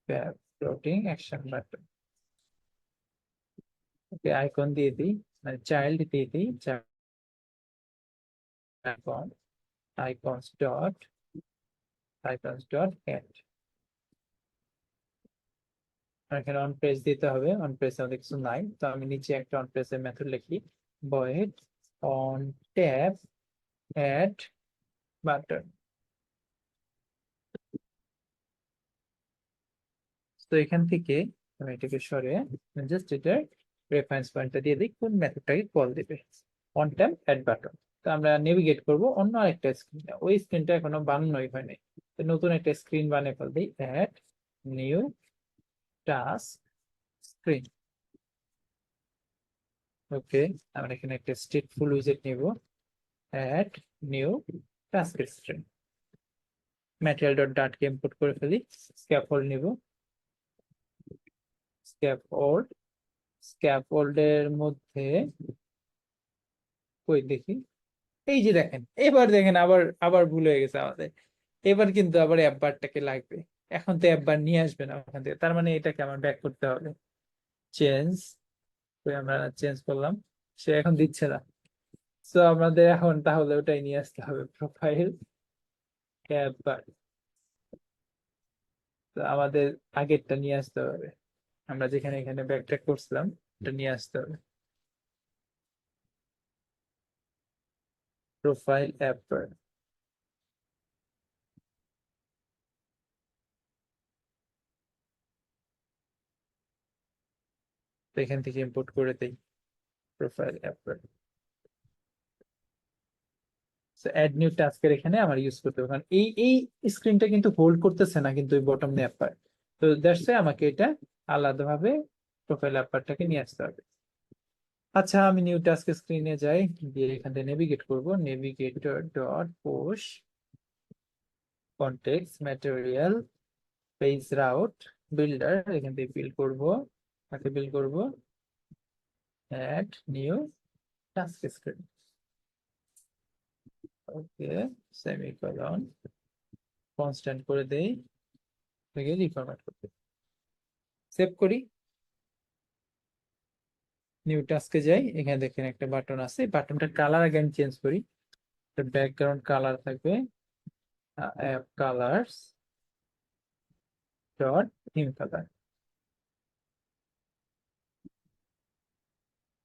ট্যাব ফ্লোটিং অ্যাকশন বাটন। ওকে, আইকন দিয়ে দিই, মানে চাইল্ড দিয়ে দিই, আইকন, আইকনস ডট অ্যাড। এখানে অন প্রেস দিতে হবে, অন প্রেস আমাদের কিছু নাই, তো আমি নিচে একটা অন প্রেসের মেথড লিখি, void on tap add button. তো এখান থেকে আমি এটাকে সরে জাস্ট এটা রেফারেন্স পয়েন্টটা দিয়ে দিই কোন মেথডটাকে কল দিবে, অন ট্যাব অ্যাড বাটন। তো আমরা নেভিগেট করব অন্য আরেকটা স্ক্রিনে, ওই স্ক্রিনটা এখনো বানানোই হয়নি, তো নতুন একটা স্ক্রিন বানিয়ে ফেল দিই, add new task screen. Okay, আমরা এখানে একটা স্টেটফুল উইজেট নিব, add new task screen, material dot ডাট কে ইম্পোর্ট করে ফেলি, স্ক্যাফোল্ড নিব, স্ক্যাফোল্ড, স্ক্যাফোল্ডের মধ্যে কই দেখি, এই যে দেখেন, এবার দেখেন আবার আবার ভুল হয়ে গেছে আমাদের, এবার কিন্তু আবার অ্যাপ বারটাকে লাগবে। এখন তো অ্যাপ বার নিয়ে আসবে না ওখান থেকে, তার মানে এটাকে আমার ব্যাক করতে হবে, চেঞ্জ, আমরা চেঞ্জ করলাম, সে এখন দিচ্ছে না। তো আমাদের এখন তাহলে ওটাই নিয়ে আসতে হবে, প্রোফাইল অ্যাপ বার। তো আমাদের আগেরটা নিয়ে আসতে হবে, আমরা যেখানে এখানে ব্যাকট্র্যাক করছিলাম এটা নিয়ে আসতে হবে। প্রোফাইল অ্যাপার, এখান থেকে ইম্পোর্ট করে দেই প্রোফাইল অ্যাপার। অ্যাড নিউ টাস্কের এখানে আমার ইউজ করতে হবে, কারণ এই স্ক্রিনটা কিন্তু হোল্ড করতেছে না কিন্তু ওই বটম অ্যাপার। তো দ্যাটস আমাকে এটা আলাদাভাবে প্রোফাইল অ্যাপারটাকে নিয়ে আসতে হবে। আচ্ছা, আমি নিউ টাস্ক স্ক্রিনে যাই, দিয়ে এখান থেকে নেভিগেট করব, navigator dot push context material page route builder, এখান থেকে বিল্ড করব, তাকে বিল্ড করব অ্যাড নিউ টাস্ক স্ক্রিন। ওকে, সেমিকোলন কনস্ট্যান্ট করে দেই, থেকে রিফরম্যাট করতে, সেভ করি, নিউ টাস্কে যাই, এখানে দেখেন একটা বাটন আছে, বাটনটার কালার আগে আমি চেঞ্জ করি, ব্যাকগ্রাউন্ড কালার থাকবে app colours dot theme colour,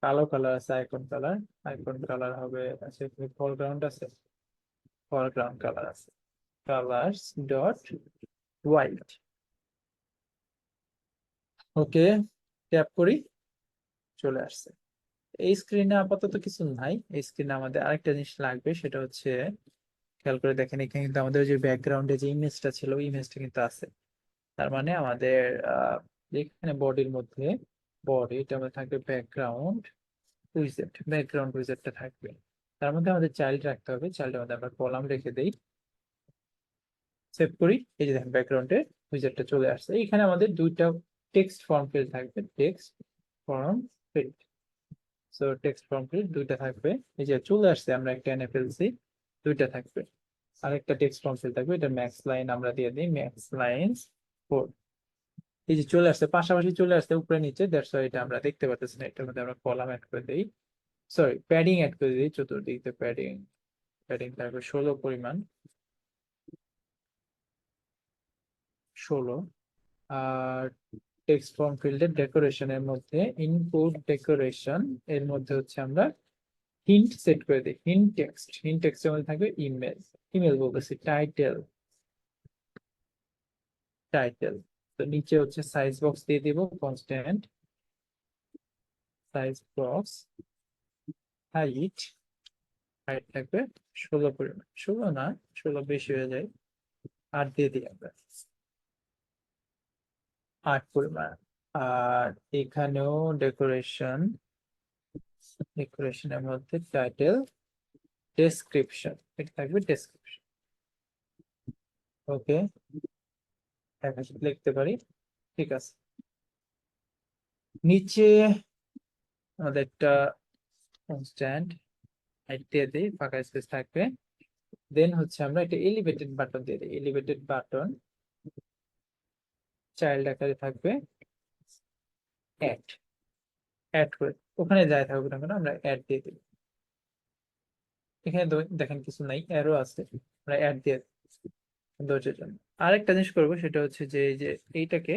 কালো কালার আছে আইকন কালার, আইকন কালার হবে, আচ্ছা ফরগ্রাউন্ড আছে, ফরগ্রাউন্ড কালার আছে কালার্স ডট হোয়াইট। ওকে, ট্যাপ করি, চলে আসছে। এই স্ক্রিনে আপাতত কিছু নাই, এই স্ক্রিনে আমাদের আরেকটা জিনিস লাগবে, সেটা হচ্ছে খেয়াল করে দেখেন এখানে কিন্তু আমাদের যে ব্যাকগ্রাউন্ডে যে ইমেজটা ছিল ইমেজটা কিন্তু আছে। তার মানে আমাদের এখানে বডির মধ্যে বডিটা আমাদের থাকবে ব্যাকগ্রাউন্ড উইজেট, ব্যাকগ্রাউন্ড উইজেটটা থাকবে। তার মধ্যে আমাদের চাইল্ড রাখতে হবে, চাইল্ডের মধ্যে আমরা কলাম রেখে দেই, সেভ করি, এই যে দেখেন ব্যাকগ্রাউন্ডে উইজেটটা চলে আসছে। এখানে আমাদের দুইটা টেক্সট ফর্ম ফিল্ড থাকবে, text form field, so text form field দুইটা থাকবে, এই যে চলে আসছে, আমরা একটা এনে ফেলছি, দুইটা থাকবে। আরেকটা টেক্সট ফর্ম ফিল্ড থাকবে, এটা ম্যাক্স লাইন আমরা দিয়ে দিই, ম্যাক্স লাইনস 4, এই যে চলে আসছে, পাশাপাশি চলে আসছে উপরে নিচে, দ্যাটস ওয়াই এটা আমরা দেখতে পাচ্ছি না। এটার মধ্যে আমরা কলাম অ্যাড করে দিই, সরি প্যাডিং অ্যাড করে দিই, চতুর্দিকে প্যাডিং, প্যাডিং থাকবে 16 পরিমাণ, 16। আর টেক্সট ফর্ম ফিল্ডের ডেকোরেশনের মধ্যে ইনপুট ডেকোরেশন এর মধ্যে হচ্ছে আমরা হিন্ট সেট করে দিই, হিন্ট টেক্সট, হিন্ট টেক্সটের মধ্যে থাকবে ইমেল, ইমেল বলতেছি টাইটেল, টাইটেল। তো নিচে হচ্ছে সাইজ বক্স দিয়ে দিব constant, size box height, height থাকবে 16 পরিমাণ, 16 না 16 বেশি হয়ে যায়, 8 দিয়ে দিই আমরা, 8 পরিমাণ। আর এখানেও ডেকোরেশন, ডেকোরেশনের মধ্যে টাইটেল ডেসক্রিপশন, এটা থাকবে ডেসক্রিপশন। ওকে, লিখতে পারি, ঠিক আছে। নিচে আমাদের একটা কনস্ট্যান্ট হাইট দিয়ে দিই, ফাঁকা স্পেস থাকবে। দেন হচ্ছে আমরা একটা এলিভেটেড বাটন দিয়ে দিই, এলিভেটেড বাটন চাইল্ড আকারে থাকবে অ্যাড, অ্যাড করে ওখানে যাই থাকবে না কেন আমরা অ্যাড দিয়ে দিই। এখানে দেখেন কিছু নাই, অ্যারো আছে, আমরা অ্যাড দিয়ে ধৈর্যের জন্য। আরেকটা জিনিস করবো, সেটা হচ্ছে যে এই যে এইটাকে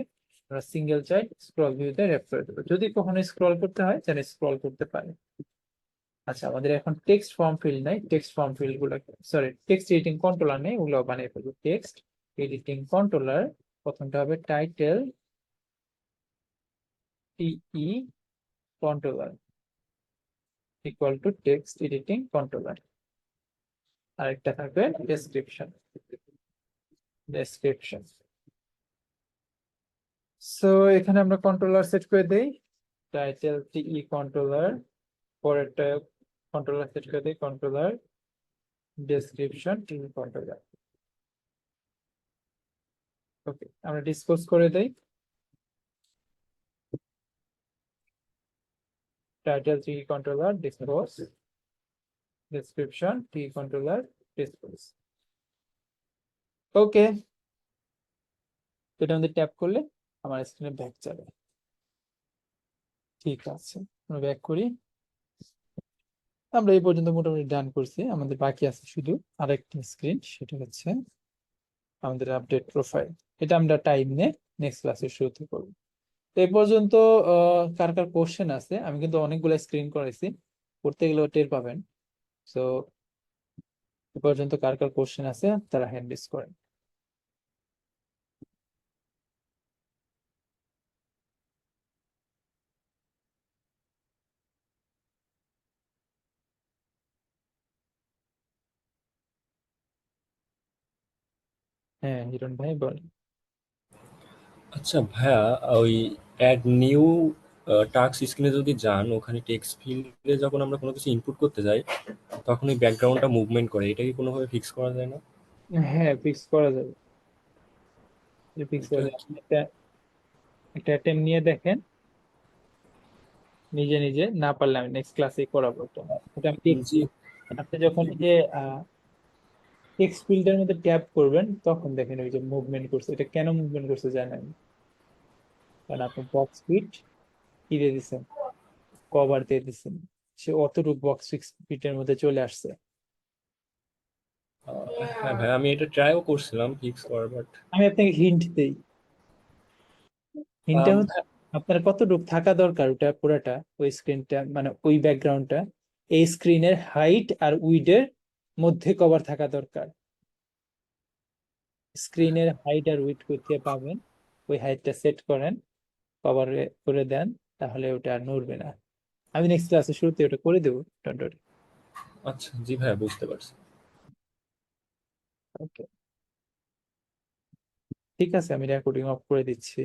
আমরা সিঙ্গেল চাইল্ড স্ক্রল ভিউতে র্যাপ করে দেবো, যদি কখনো স্ক্রল করতে হয় যেন স্ক্রল করতে পারে। আচ্ছা, আমাদের এখন টেক্সট ফর্ম ফিল্ড নাই, টেক্সট ফর্ম ফিল্ড গুলো, সরি টেক্সট এডিটিং কন্ট্রোলার নেই, ওগুলো বানিয়ে ফেলবো। টেক্সট এডিটিং কন্ট্রোলার প্রথমটা হবে title TE controller equal to text editing controller, আরেকটা থাকবে ডেসক্রিপশন, ডেসক্রিপশন। সো এখানে আমরা কন্ট্রোলার সেট করে দেই, টাইটেল টিই কন্ট্রোলার, পরেরটা কন্ট্রোলার সেট করে দেই কন্ট্রোলার ডেসক্রিপশন টিই কন্ট্রোলার। ওকে, আমরা ডিসপোজ করে দেই, title TE controller dispose, description টিই কন্ট্রোলার ডিসপোজ। ওকে, এটা আমাদের ট্যাপ করলে আমার স্ক্রিনে ব্যাক যাবে, ঠিক আছে। আমরা ব্যাক করি, আমরা এই পর্যন্ত মোটামুটি ডান করছি, আমাদের বাকি আছে শুধু আরেকটা স্ক্রিন, সেটা হচ্ছে আমাদের আপডেট প্রোফাইল। এটা আমরা টাইম নিয়ে নেক্সট ক্লাসের শুরুতে করবো। তো এই পর্যন্ত কার কার কোশ্চেন আছে? আমি কিন্তু অনেকগুলো স্ক্রিন করেছি, করতে গেলেও টের পাবেন। তো এ পর্যন্ত কার কার কোশ্চেন আছে তারা হ্যান্ড রেজ করেন। হ্যাঁ, হিরণ ভাই বলেন। আচ্ছা ভাইয়া, ওই অ্যাড নিউ টাস্ক স্ক্রিনে যদি যান, ওখানে টেক্সট ফিল্ডে যখন আমরা কোনো কিছু ইনপুট করতে যাই, তখন ওই ব্যাকগ্রাউন্ডটা মুভমেন্ট করে, এটা কি কোনোভাবে ফিক্স করা যায় না? হ্যাঁ, ফিক্স করা যাবে, ফিক্স করা এটা যাবে। কি? একটা একটা অ্যাটেম্প নিয়ে দেখেন, নিজে নিজে, না পারলে আমি নেক্সট ক্লাসে করাবো। এটা এটা আমি দেখছি। জি। আপনি যখন এই যে টেক্সট ফিল্ডের মধ্যে ট্যাপ করবেন, তখন দেখেন ওই যে মুভমেন্ট করছে। এটা কেন মুভমেন্ট করছে জানেন? কারণ আপনি বক্স ফিট কি দিয়ে দিচ্ছেন, কভার দিয়ে দিচ্ছেন, সে অতটুকু বক্স ফিটের মধ্যে চলে আসছে। হ্যাঁ ভাই, আমি এটা ট্রাইও করছিলাম ফিক্স করার, বাট আমি আপনাকে হিন্ট দেই। হিন্টটা হচ্ছে আপনার কতটুকু থাকা দরকার ওটা পুরাটা, ওই স্ক্রিনটা মানে ওই ব্যাকগ্রাউন্ডটা এই স্ক্রিনের হাইট আর উইডের মধ্যে কভার থাকা দরকার। স্ক্রিনের হাইট আর উইড কোথায় পাবেন, ওই হাইটটা সেট করেন, কভার করে দেন, তাহলে ওটা আর নড়বে না। আমি নেক্সট ক্লাসে শুরুতে ওটা করে দেবো, ডন্ট ওয়ারি। আচ্ছা জি ভাইয়া, বুঝতে পারছি। ওকে, ঠিক আছে, আমি রেকর্ডিং অফ করে দিচ্ছি।